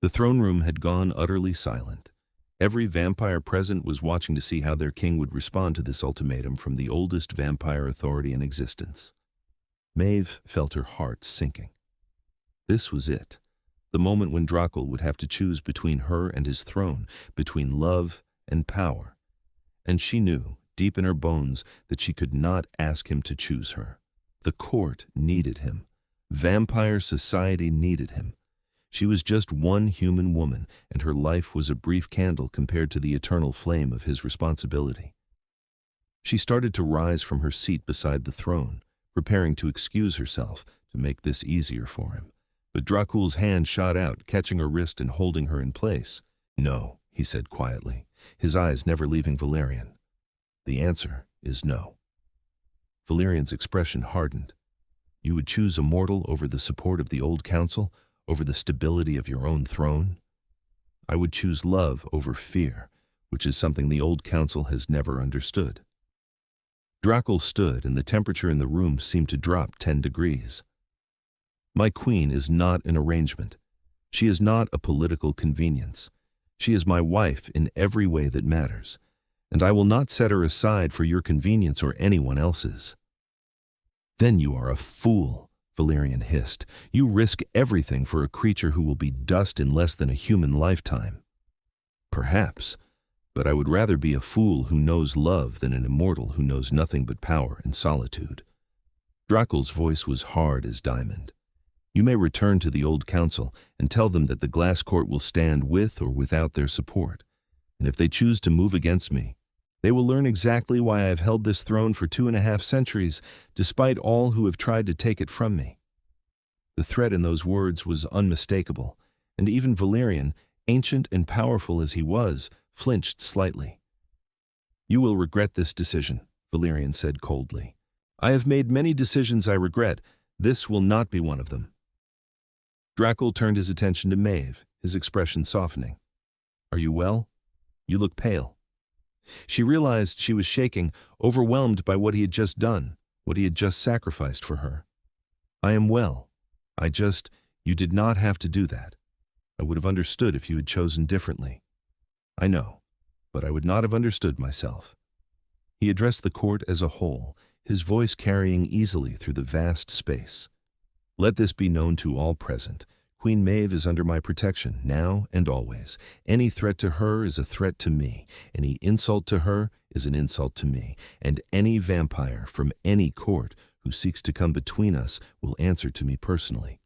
The throne room had gone utterly silent. Every vampire present was watching to see how their king would respond to this ultimatum from the oldest vampire authority in existence. Maeve felt her heart sinking. This was it, the moment when Dracul would have to choose between her and his throne, between love and power. And she knew, deep in her bones, that she could not ask him to choose her. The court needed him. Vampire society needed him. She was just one human woman, and her life was a brief candle compared to the eternal flame of his responsibility. She started to rise from her seat beside the throne, preparing to excuse herself to make this easier for him. But Dracul's hand shot out, catching her wrist and holding her in place. "No," he said quietly, his eyes never leaving Valerian. "The answer is no." Valerian's expression hardened. "You would choose a mortal over the support of the old council? Over the stability of your own throne? I would choose love over fear, which is something the old council has never understood." Dracul stood, and the temperature in the room seemed to drop 10 degrees. "My queen is not an arrangement. She is not a political convenience. She is my wife in every way that matters, and I will not set her aside for your convenience or anyone else's." "Then you are a fool," Valerian hissed. "You risk everything for a creature who will be dust in less than a human lifetime." "Perhaps, but I would rather be a fool who knows love than an immortal who knows nothing but power and solitude." Dracul's voice was hard as diamond. "You may return to the old council and tell them that the glass court will stand with or without their support, and if they choose to move against me, They will learn exactly why I have held this throne for 2.5 centuries, despite all who have tried to take it from me." The threat in those words was unmistakable, and even Valerian, ancient and powerful as he was, flinched slightly. "You will regret this decision," Valerian said coldly. "I have made many decisions I regret. This will not be one of them." Dracul turned his attention to Maeve, his expression softening. "Are you well? You look pale." She realized she was shaking, overwhelmed by what he had just done, what he had just sacrificed for her. "I am well. You did not have to do that. I would have understood if you had chosen differently. I know, but I would not have understood myself." He addressed the court as a whole, his voice carrying easily through the vast space. "Let this be known to all present. Queen Maeve is under my protection, now and always. Any threat to her is a threat to me. Any insult to her is an insult to me. And any vampire from any court who seeks to come between us will answer to me personally.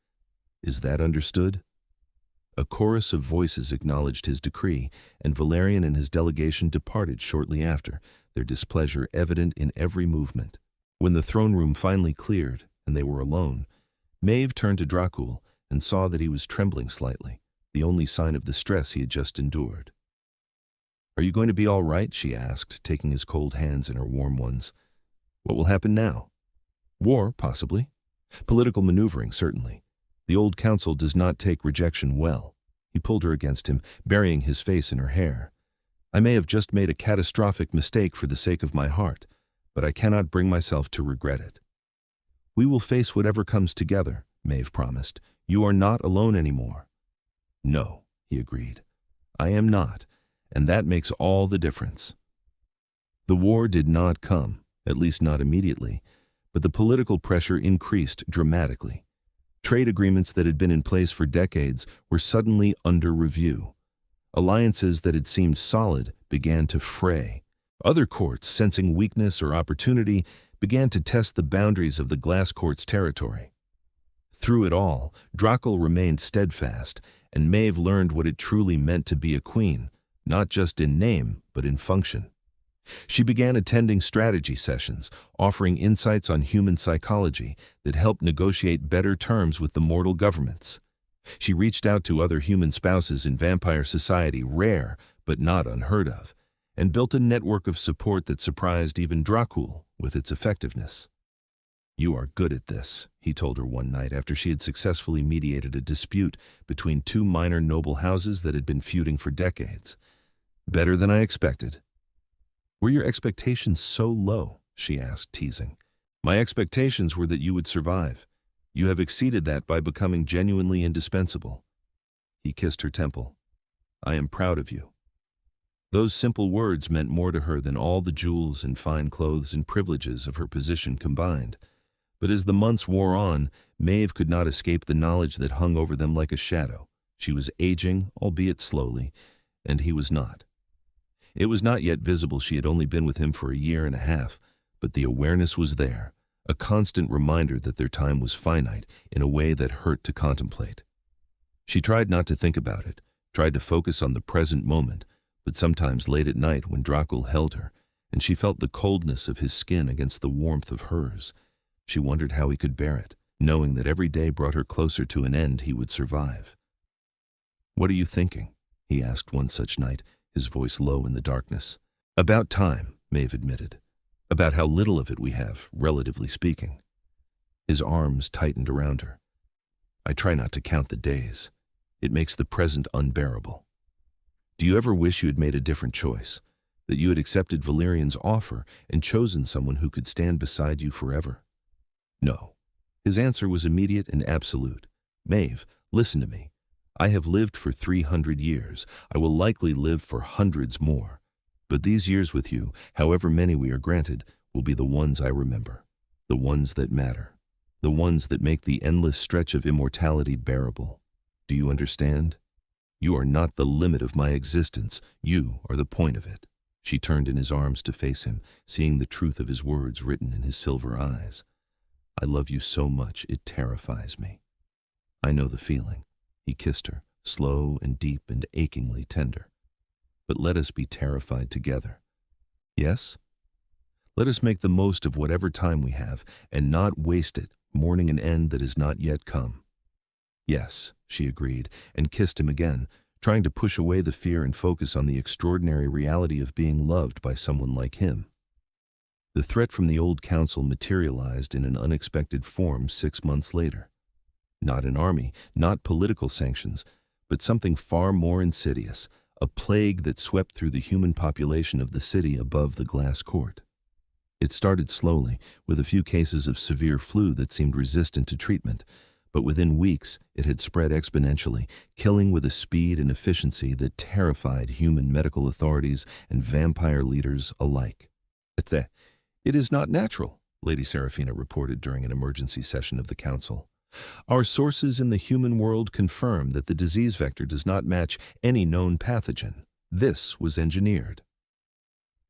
Is that understood?" A chorus of voices acknowledged his decree, and Valerian and his delegation departed shortly after, their displeasure evident in every movement. When the throne room finally cleared, and they were alone, Maeve turned to Dracul and saw that he was trembling slightly, the only sign of the stress he had just endured. "Are you going to be all right?" she asked, taking his cold hands in her warm ones. "What will happen now?" "War, possibly. Political maneuvering, certainly. The old council does not take rejection well." He pulled her against him, burying his face in her hair. "I may have just made a catastrophic mistake for the sake of my heart, but I cannot bring myself to regret it." "We will face whatever comes together," Maeve promised. "You are not alone anymore." "No," he agreed. "I am not, and that makes all the difference." The war did not come, at least not immediately, but the political pressure increased dramatically. Trade agreements that had been in place for decades were suddenly under review. Alliances that had seemed solid began to fray. Other courts, sensing weakness or opportunity, began to test the boundaries of the Glass Court's territory. Through it all, Dracul remained steadfast, and Maeve learned what it truly meant to be a queen, not just in name, but in function. She began attending strategy sessions, offering insights on human psychology that helped negotiate better terms with the mortal governments. She reached out to other human spouses in vampire society, rare but not unheard of, and built a network of support that surprised even Dracul with its effectiveness. "You are good at this," he told her one night after she had successfully mediated a dispute between two minor noble houses that had been feuding for decades. "Better than I expected." "Were your expectations so low?" she asked, teasing. "My expectations were that you would survive. You have exceeded that by becoming genuinely indispensable." He kissed her temple. "I am proud of you." Those simple words meant more to her than all the jewels and fine clothes and privileges of her position combined. But as the months wore on, Maeve could not escape the knowledge that hung over them like a shadow. She was aging, albeit slowly, and he was not. It was not yet visible she had only been with him for a year and a half, but the awareness was there, a constant reminder that their time was finite in a way that hurt to contemplate. She tried not to think about it, tried to focus on the present moment, but sometimes late at night when Dracul held her, and she felt the coldness of his skin against the warmth of hers, she wondered how he could bear it, knowing that every day brought her closer to an end he would survive. "What are you thinking?" he asked one such night, his voice low in the darkness. "About time," Maeve admitted. "About how little of it we have, relatively speaking." His arms tightened around her. "I try not to count the days. It makes the present unbearable." "Do you ever wish you had made a different choice, that you had accepted Valerian's offer and chosen someone who could stand beside you forever?" "No." His answer was immediate and absolute. "Maeve, listen to me. I have lived for 300 years. I will likely live for hundreds more. But these years with you, however many we are granted, will be the ones I remember, the ones that matter, the ones that make the endless stretch of immortality bearable. Do you understand? You are not the limit of my existence. You are the point of it." She turned in his arms to face him, seeing the truth of his words written in his silver eyes. "I love you so much it terrifies me." "I know the feeling." He kissed her, slow and deep and achingly tender. "But let us be terrified together." Yes? Let us make the most of whatever time we have, and not waste it, mourning an end that has not yet come. Yes, she agreed, and kissed him again, trying to push away the fear and focus on the extraordinary reality of being loved by someone like him. The threat from the old council materialized in an unexpected form 6 months later. Not an army, not political sanctions, but something far more insidious, a plague that swept through the human population of the city above the glass court. It started slowly, with a few cases of severe flu that seemed resistant to treatment, but within weeks it had spread exponentially, killing with a speed and efficiency that terrified human medical authorities and vampire leaders alike. It is not natural, Lady Seraphina reported during an emergency session of the council. Our sources in the human world confirm that the disease vector does not match any known pathogen. This was engineered.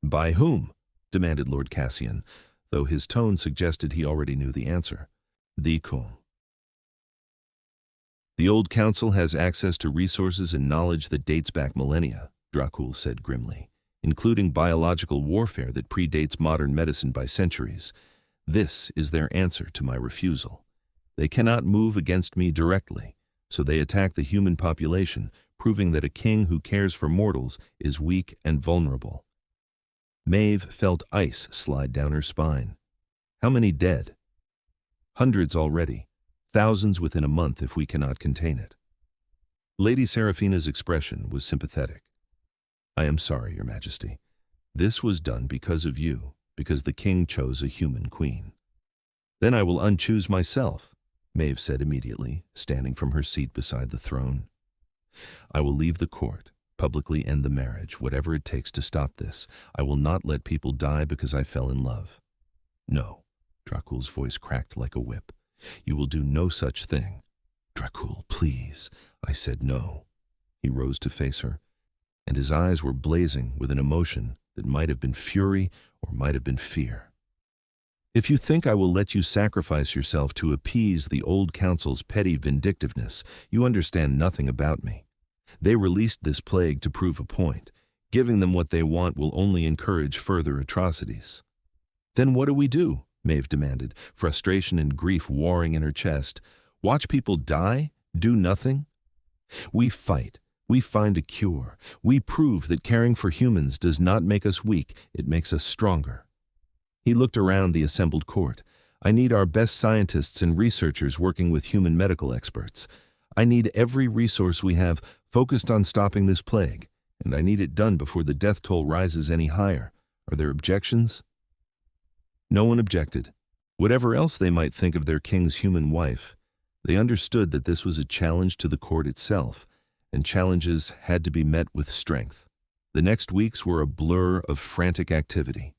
By whom? Demanded Lord Cassian, though his tone suggested he already knew the answer. The old council has access to resources and knowledge that dates back millennia, Dracul said grimly, including biological warfare that predates modern medicine by centuries. This is their answer to my refusal. They cannot move against me directly, so they attack the human population, proving that a king who cares for mortals is weak and vulnerable. Maeve felt ice slide down her spine. How many dead? Hundreds already, thousands within a month if we cannot contain it. Lady Seraphina's expression was sympathetic. I am sorry, Your Majesty. This was done because of you, because the king chose a human queen. Then I will unchoose myself, Maeve said immediately, standing from her seat beside the throne. I will leave the court, publicly end the marriage, whatever it takes to stop this. I will not let people die because I fell in love. No, Dracul's voice cracked like a whip. You will do no such thing. Dracul, please. I said no. He rose to face her, and his eyes were blazing with an emotion that might have been fury or might have been fear. If you think I will let you sacrifice yourself to appease the old council's petty vindictiveness, you understand nothing about me. They released this plague to prove a point. Giving them what they want will only encourage further atrocities. Then what do we do? Maeve demanded, frustration and grief warring in her chest. Watch people die? Do nothing? We fight. We find a cure. We prove that caring for humans does not make us weak, it makes us stronger. He looked around the assembled court. I need our best scientists and researchers working with human medical experts. I need every resource we have focused on stopping this plague, and I need it done before the death toll rises any higher. Are there objections? No one objected. Whatever else they might think of their king's human wife, they understood that this was a challenge to the court itself, and challenges had to be met with strength. The next weeks were a blur of frantic activity.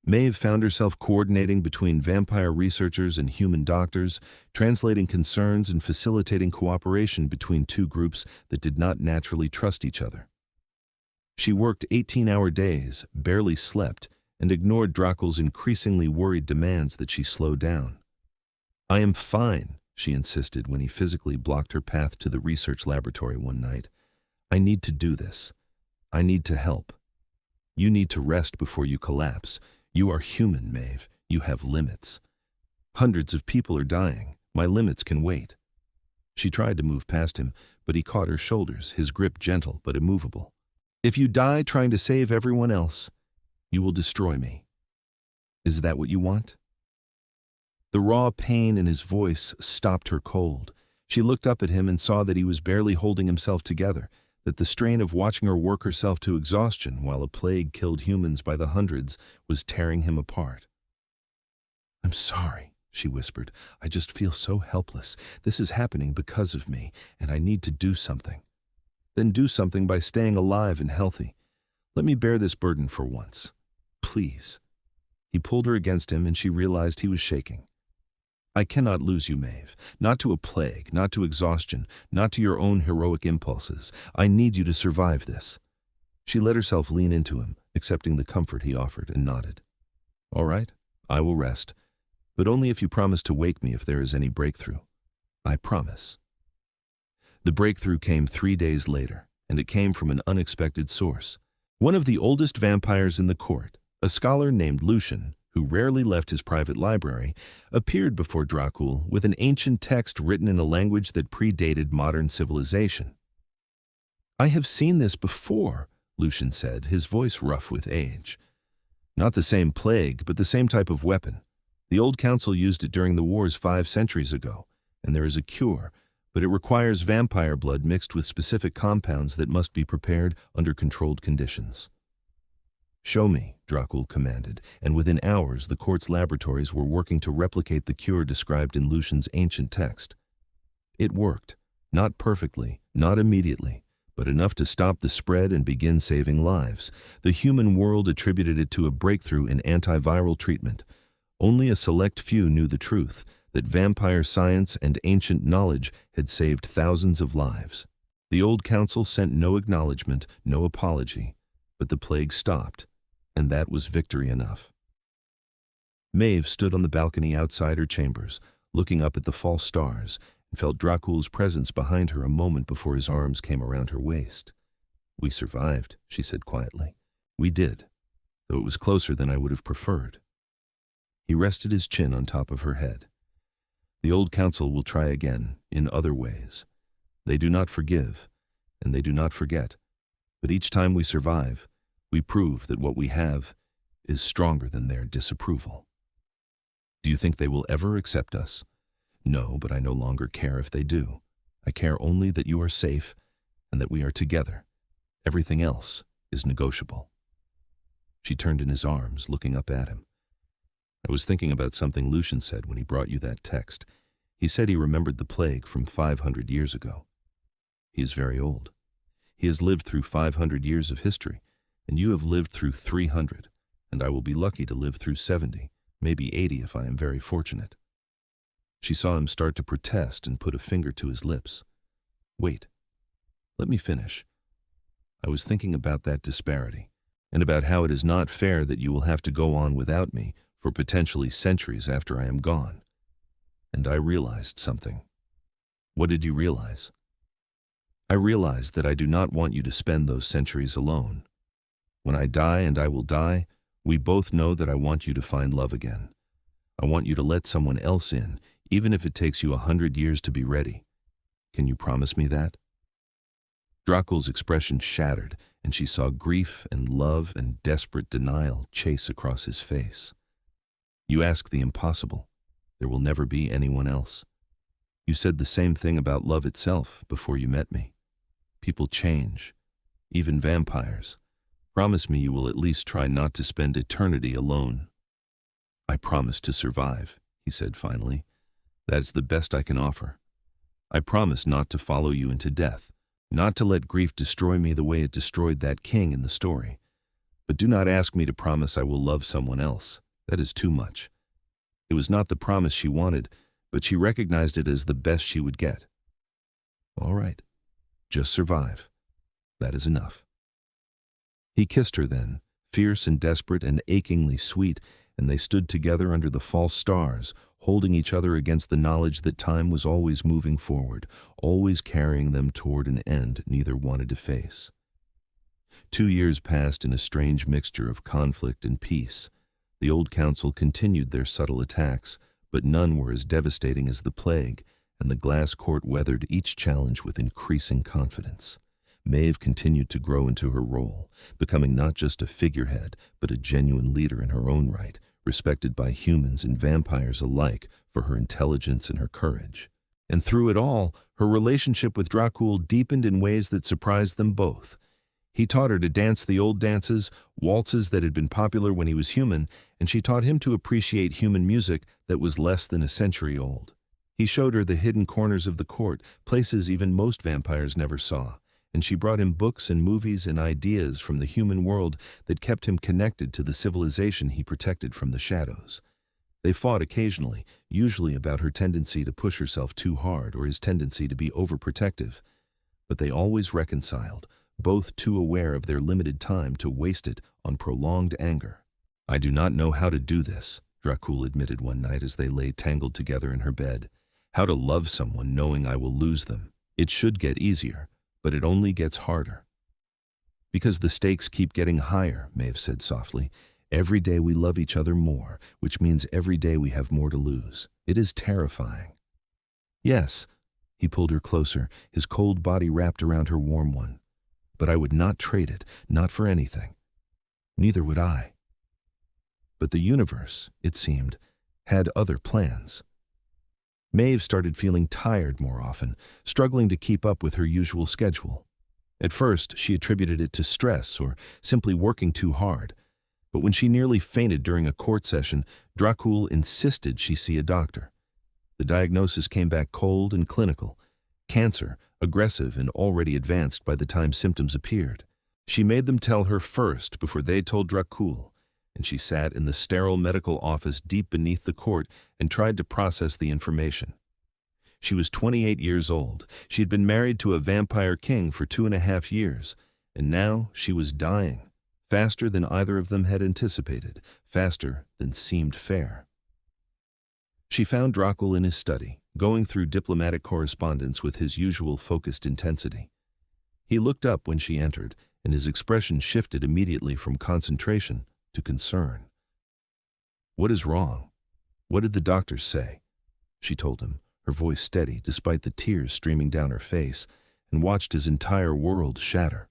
Maeve found herself coordinating between vampire researchers and human doctors, translating concerns and facilitating cooperation between two groups that did not naturally trust each other. She worked 18-hour days, barely slept, and ignored Dracul's increasingly worried demands that she slow down. I am fine, she insisted when he physically blocked her path to the research laboratory one night. I need to do this. I need to help. You need to rest before you collapse. You are human, Maeve. You have limits. Hundreds of people are dying. My limits can wait. She tried to move past him, but he caught her shoulders, his grip gentle but immovable. If you die trying to save everyone else, you will destroy me. Is that what you want? The raw pain in his voice stopped her cold. She looked up at him and saw that he was barely holding himself together, that the strain of watching her work herself to exhaustion while a plague killed humans by the hundreds was tearing him apart. I'm sorry, she whispered. I just feel so helpless. This is happening because of me, and I need to do something. Then do something by staying alive and healthy. Let me bear this burden for once. Please. He pulled her against him, and she realized he was shaking. I cannot lose you, Maeve. Not to a plague, not to exhaustion, not to your own heroic impulses. I need you to survive this. She let herself lean into him, accepting the comfort he offered, and nodded. All right, I will rest, but only if you promise to wake me if there is any breakthrough. I promise. The breakthrough came 3 days later, and it came from an unexpected source. One of the oldest vampires in the court, A scholar named Lucian, who rarely left his private library, appeared before Dracul with an ancient text written in a language that predated modern civilization. "I have seen this before," Lucian said, his voice rough with age. "Not the same plague, but the same type of weapon. The old council used it during the wars 5 centuries ago, and there is a cure, but it requires vampire blood mixed with specific compounds that must be prepared under controlled conditions." "Show me," Dracul commanded, and within hours the court's laboratories were working to replicate the cure described in Lucian's ancient text. It worked, not perfectly, not immediately, but enough to stop the spread and begin saving lives. The human world attributed it to a breakthrough in antiviral treatment. Only a select few knew the truth, that vampire science and ancient knowledge had saved thousands of lives. The old council sent no acknowledgement, no apology, but the plague stopped, and that was victory enough. Maeve stood on the balcony outside her chambers, looking up at the false stars, and felt Dracul's presence behind her a moment before his arms came around her waist. "We survived," she said quietly. "We did, though it was closer than I would have preferred." He rested his chin on top of her head. "The old council will try again, in other ways. They do not forgive, and they do not forget. But each time we survive, we prove that what we have is stronger than their disapproval." "Do you think they will ever accept us?" "No, but I no longer care if they do. I care only that you are safe and that we are together. Everything else is negotiable." She turned in his arms, looking up at him. "I was thinking about something Lucian said when he brought you that text. He said he remembered the plague from 500 years ago. He is very old. He has lived through 500 years of history, and you have lived through 300, and I will be lucky to live through 70, maybe 80 if I am very fortunate." She saw him start to protest and put a finger to his lips. "Wait, let me finish. I was thinking about that disparity, and about how it is not fair that you will have to go on without me for potentially centuries after I am gone. And I realized something." "What did you realize?" "I realized that I do not want you to spend those centuries alone. When I die, and I will die, we both know that I want you to find love again. I want you to let someone else in, even if it takes you 100 years to be ready. Can you promise me that?" Dracul's expression shattered, and she saw grief and love and desperate denial chase across his face. "You ask the impossible. There will never be anyone else. You said the same thing about love itself before you met me. People change, even vampires. Promise me you will at least try not to spend eternity alone." "I promise to survive," he said finally. "That is the best I can offer. I promise not to follow you into death, not to let grief destroy me the way it destroyed that king in the story. But do not ask me to promise I will love someone else. That is too much." It was not the promise she wanted, but she recognized it as the best she would get. "All right, just survive. That is enough." He kissed her then, fierce and desperate and achingly sweet, and they stood together under the false stars, holding each other against the knowledge that time was always moving forward, always carrying them toward an end neither wanted to face. 2 years passed in a strange mixture of conflict and peace. The old council continued their subtle attacks, but none were as devastating as the plague, and the glass court weathered each challenge with increasing confidence. Maeve continued to grow into her role, becoming not just a figurehead, but a genuine leader in her own right, respected by humans and vampires alike for her intelligence and her courage. And through it all, her relationship with Dracul deepened in ways that surprised them both. He taught her to dance the old dances, waltzes that had been popular when he was human, and she taught him to appreciate human music that was less than a century old. He showed her the hidden corners of the court, places even most vampires never saw, and she brought him books and movies and ideas from the human world that kept him connected to the civilization he protected from the shadows. They fought occasionally, usually about her tendency to push herself too hard or his tendency to be overprotective, but they always reconciled, both too aware of their limited time to waste it on prolonged anger. "I do not know how to do this," Dracul admitted one night as they lay tangled together in her bed. "How to love someone knowing I will lose them. It should get easier, but it only gets harder." "Because the stakes keep getting higher," Maeve said softly, Every day we love each other more, which means every day we have more to lose. It is terrifying. Yes, he pulled her closer, his cold body wrapped around her warm one. But I would not trade it, not for anything. Neither would I. But the universe, it seemed, had other plans. Maeve started feeling tired more often, struggling to keep up with her usual schedule. At first, she attributed it to stress or simply working too hard. But when she nearly fainted during a court session, Dracul insisted she see a doctor. The diagnosis came back cold and clinical. Cancer, aggressive and already advanced by the time symptoms appeared. She made them tell her first before they told Dracul, and she sat in the sterile medical office deep beneath the court and tried to process the information. She was 28 years old. She had been married to a vampire king for 2.5 years, and now she was dying, faster than either of them had anticipated, faster than seemed fair. She found Dracul in his study, going through diplomatic correspondence with his usual focused intensity. He looked up when she entered, and his expression shifted immediately from concentration to concern. "What is wrong? What did the doctors say?" she told him, her voice steady despite the tears streaming down her face, and watched his entire world shatter.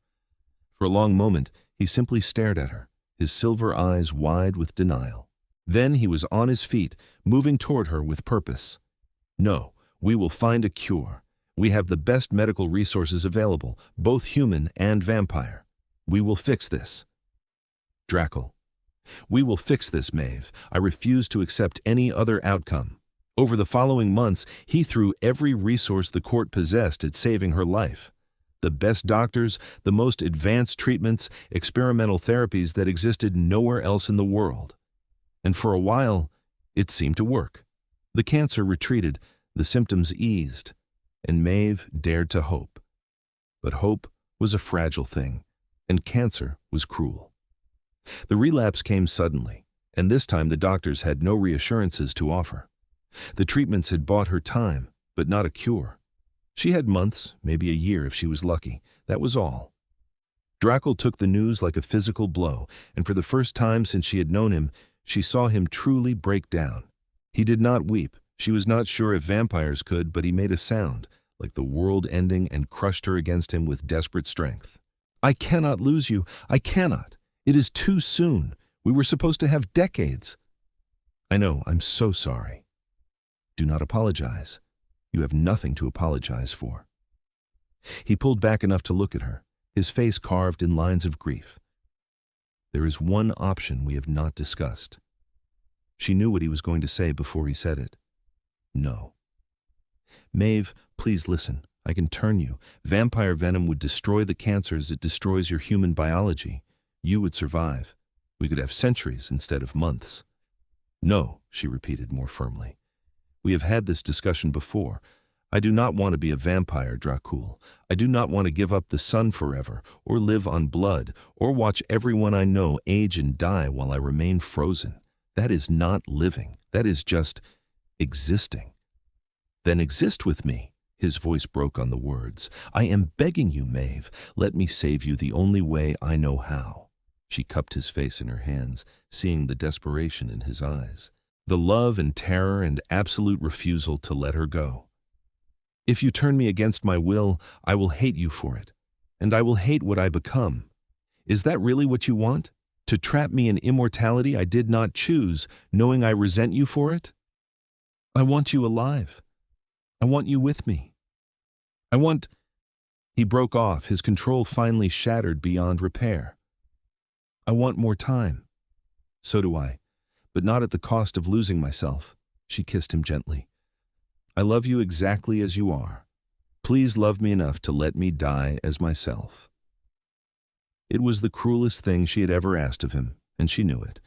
For a long moment, he simply stared at her, his silver eyes wide with denial. Then he was on his feet, moving toward her with purpose. "No, we will find a cure. We have the best medical resources available, both human and vampire. We will fix this." Dracul. "We will fix this, Maeve. I refuse to accept any other outcome." Over the following months, he threw every resource the court possessed at saving her life. The best doctors, the most advanced treatments, experimental therapies that existed nowhere else in the world. And for a while, it seemed to work. The cancer retreated, the symptoms eased, and Maeve dared to hope. But hope was a fragile thing, and cancer was cruel. The relapse came suddenly, and this time the doctors had no reassurances to offer. The treatments had bought her time, but not a cure. She had months, maybe a year if she was lucky. That was all. Dracul took the news like a physical blow, and for the first time since she had known him, she saw him truly break down. He did not weep. She was not sure if vampires could, but he made a sound, like the world ending, and crushed her against him with desperate strength. "I cannot lose you. I cannot. It is too soon. We were supposed to have decades." "I know. I'm so sorry." "Do not apologize. You have nothing to apologize for." He pulled back enough to look at her, his face carved in lines of grief. "There is one option we have not discussed." She knew what he was going to say before he said it. "No." "Maeve, please listen. I can turn you. Vampire venom would destroy the cancer as it destroys your human biology. You would survive. We could have centuries instead of months." "No," she repeated more firmly. "We have had this discussion before. I do not want to be a vampire, Dracul. I do not want to give up the sun forever, or live on blood, or watch everyone I know age and die while I remain frozen. That is not living. That is just existing." "Then exist with me." His voice broke on the words. "I am begging you, Maeve. Let me save you the only way I know how." She cupped his face in her hands, seeing the desperation in his eyes, the love and terror and absolute refusal to let her go. "If you turn me against my will, I will hate you for it, and I will hate what I become. Is that really what you want? To trap me in immortality I did not choose, knowing I resent you for it? I want you alive. I want you with me. I want—" He broke off, his control finally shattered beyond repair. "I want more time." "So do I, but not at the cost of losing myself." She kissed him gently. "I love you exactly as you are. Please love me enough to let me die as myself." It was the cruelest thing she had ever asked of him, and she knew it.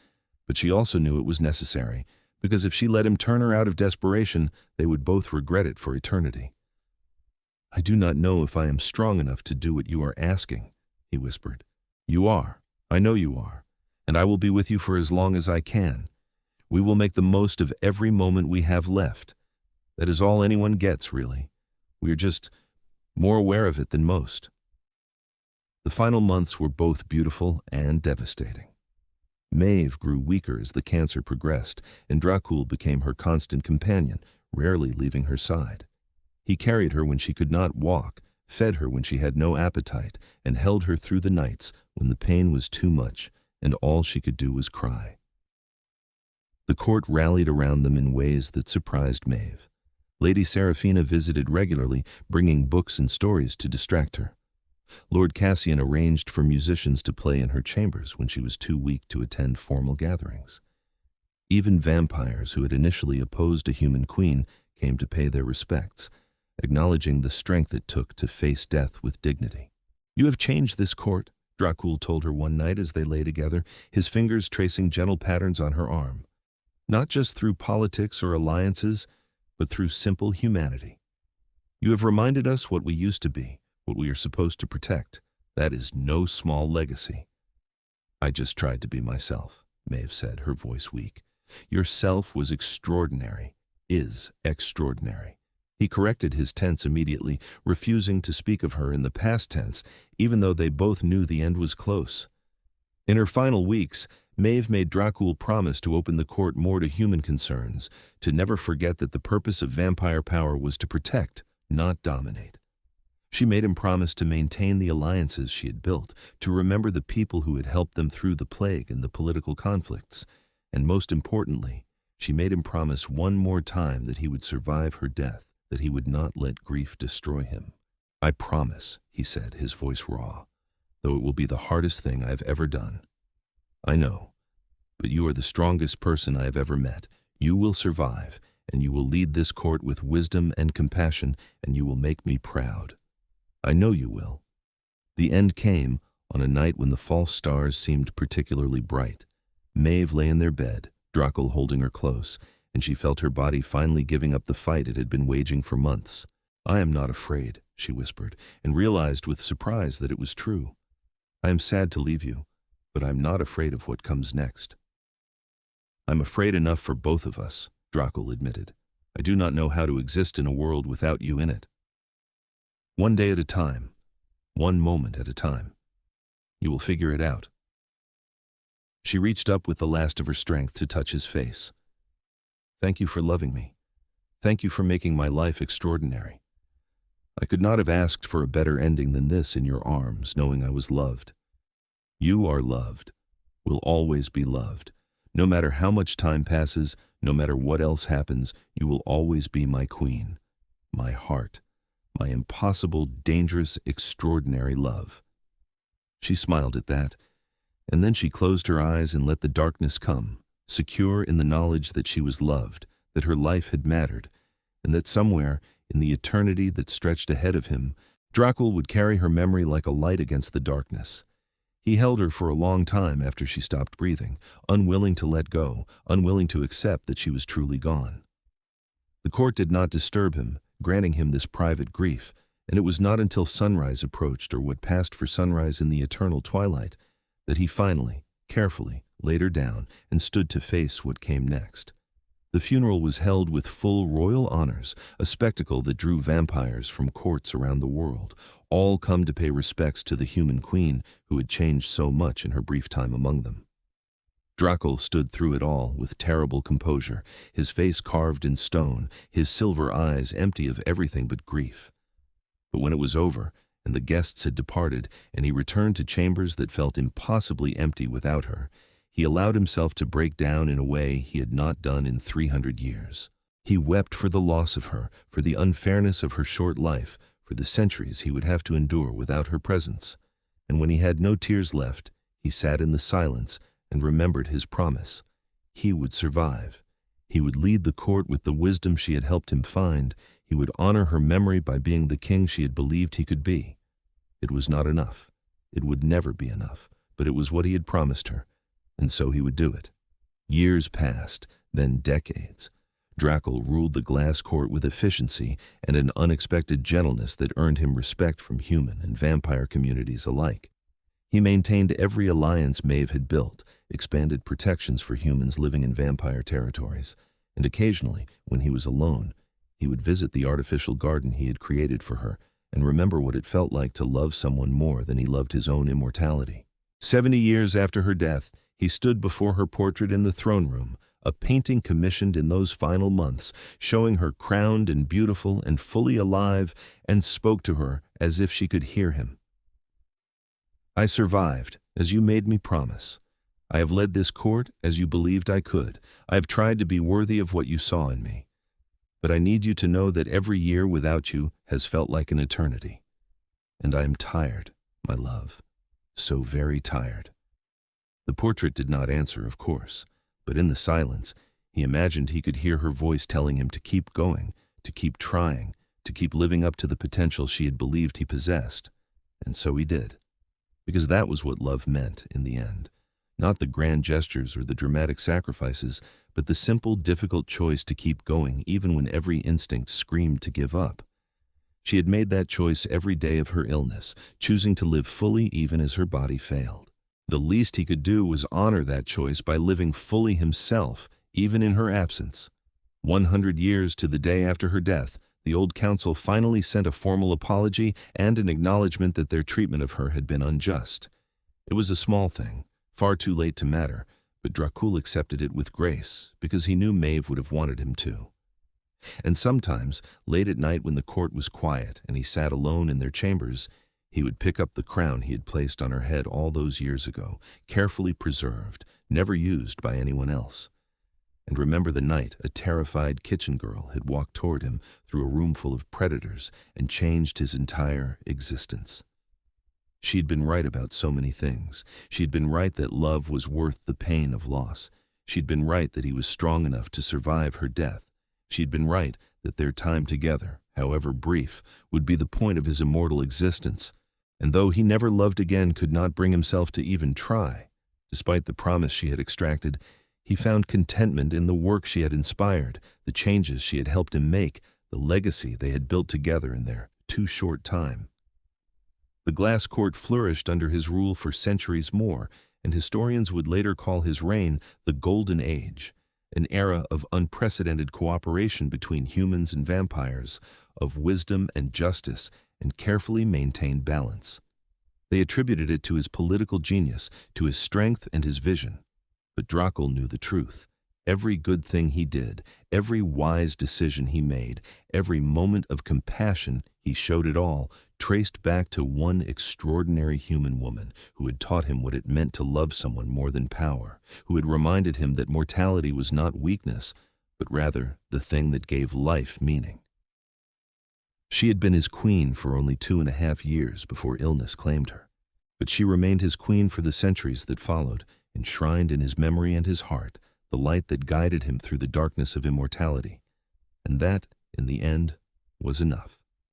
But she also knew it was necessary, because if she let him turn her out of desperation, they would both regret it for eternity. "I do not know if I am strong enough to do what you are asking," he whispered. "You are. I know you are. And I will be with you for as long as I can. We will make the most of every moment we have left. That is all anyone gets, really. We are just more aware of it than most." The final months were both beautiful and devastating. Maeve grew weaker as the cancer progressed, and Dracul became her constant companion, rarely leaving her side. He carried her when she could not walk, fed her when she had no appetite, and held her through the nights when the pain was too much and all she could do was cry. The court rallied around them in ways that surprised Maeve. Lady Seraphina visited regularly, bringing books and stories to distract her. Lord Cassian arranged for musicians to play in her chambers when she was too weak to attend formal gatherings. Even vampires who had initially opposed a human queen came to pay their respects, acknowledging the strength it took to face death with dignity. "You have changed this court," Dracul told her one night as they lay together, his fingers tracing gentle patterns on her arm. "Not just through politics or alliances, but through simple humanity. You have reminded us what we used to be, what we are supposed to protect. That is no small legacy." "I just tried to be myself," Maeve said, her voice weak. "Your self was extraordinary, is extraordinary." He corrected his tense immediately, refusing to speak of her in the past tense, even though they both knew the end was close. In her final weeks, Maeve made Dracul promise to open the court more to human concerns, to never forget that the purpose of vampire power was to protect, not dominate. She made him promise to maintain the alliances she had built, to remember the people who had helped them through the plague and the political conflicts, and most importantly, she made him promise one more time that he would survive her death, that he would not let grief destroy him. "I promise," he said, his voice raw, "though it will be the hardest thing I have ever done. I know, but you are the strongest person I have ever met. You will survive, and you will lead this court with wisdom and compassion, and you will make me proud. I know you will." The end came on a night when the false stars seemed particularly bright. Maeve lay in their bed, Dracul holding her close, and she felt her body finally giving up the fight it had been waging for months. "I am not afraid," she whispered, and realized with surprise that it was true. "I am sad to leave you, but I am not afraid of what comes next." "I'm afraid enough for both of us," Dracul admitted. "I do not know how to exist in a world without you in it. One day at a time, one moment at a time. You will figure it out." She reached up with the last of her strength to touch his face. "Thank you for loving me. Thank you for making my life extraordinary. I could not have asked for a better ending than this in your arms, knowing I was loved. You are loved, will always be loved. No matter how much time passes, no matter what else happens, you will always be my queen, my heart, my impossible, dangerous, extraordinary love." She smiled at that, and then she closed her eyes and let the darkness come, secure in the knowledge that she was loved, that her life had mattered, and that somewhere, in the eternity that stretched ahead of him, Dracul would carry her memory like a light against the darkness. He held her for a long time after she stopped breathing, unwilling to let go, unwilling to accept that she was truly gone. The court did not disturb him, granting him this private grief, and it was not until sunrise approached, or what passed for sunrise in the eternal twilight, that he finally, carefully, laid her down and stood to face what came next. The funeral was held with full royal honors, a spectacle that drew vampires from courts around the world, all come to pay respects to the human queen who had changed so much in her brief time among them. Dracul stood through it all with terrible composure, his face carved in stone, his silver eyes empty of everything but grief. But when it was over, and the guests had departed, and he returned to chambers that felt impossibly empty without her, he allowed himself to break down in a way he had not done in 300 years. He wept for the loss of her, for the unfairness of her short life, for the centuries he would have to endure without her presence. And when he had no tears left, he sat in the silence and remembered his promise. He would survive. He would lead the court with the wisdom she had helped him find. He would honor her memory by being the king she had believed he could be. It was not enough. It would never be enough, but it was what he had promised her, and so he would do it. Years passed, then decades. Dracul ruled the glass court with efficiency and an unexpected gentleness that earned him respect from human and vampire communities alike. He maintained every alliance Maeve had built, expanded protections for humans living in vampire territories, and occasionally, when he was alone, he would visit the artificial garden he had created for her and remember what it felt like to love someone more than he loved his own immortality. 70 years after her death, He stood before her portrait in the throne room, a painting commissioned in those final months, showing her crowned and beautiful and fully alive, and spoke to her as if she could hear him. "I survived, as you made me promise. I have led this court as you believed I could. I have tried to be worthy of what you saw in me. But I need you to know that every year without you has felt like an eternity. And I am tired, my love, so very tired." The portrait did not answer, of course, but in the silence, he imagined he could hear her voice telling him to keep going, to keep trying, to keep living up to the potential she had believed he possessed. And so he did. Because that was what love meant in the end. Not the grand gestures or the dramatic sacrifices, but the simple, difficult choice to keep going even when every instinct screamed to give up. She had made that choice every day of her illness, choosing to live fully even as her body failed. The least he could do was honor that choice by living fully himself, even in her absence. 100 years to the day after her death, the old council finally sent a formal apology and an acknowledgement that their treatment of her had been unjust. It was a small thing, far too late to matter, but Dracul accepted it with grace because he knew Maeve would have wanted him to. And sometimes, late at night when the court was quiet and he sat alone in their chambers, he would pick up the crown he had placed on her head all those years ago, carefully preserved, never used by anyone else, and remember the night a terrified kitchen girl had walked toward him through a room full of predators and changed his entire existence. She'd been right about so many things. She'd been right that love was worth the pain of loss. She'd been right that he was strong enough to survive her death. She'd been right that their time together, however brief, would be the point of his immortal existence. And though he never loved again, could not bring himself to even try, despite the promise she had extracted, he found contentment in the work she had inspired, the changes she had helped him make, the legacy they had built together in their too short time. The glass court flourished under his rule for centuries more, and historians would later call his reign the Golden Age, an era of unprecedented cooperation between humans and vampires, of wisdom and justice, and carefully maintained balance. They attributed it to his political genius, to his strength and his vision. But Dracul knew the truth. Every good thing he did, every wise decision he made, every moment of compassion he showed it all, traced back to one extraordinary human woman who had taught him what it meant to love someone more than power, who had reminded him that mortality was not weakness, but rather the thing that gave life meaning. She had been his queen for only 2.5 years before illness claimed her, but she remained his queen for the centuries that followed, enshrined in his memory and his heart, the light that guided him through the darkness of immortality. And that, in the end, was enough.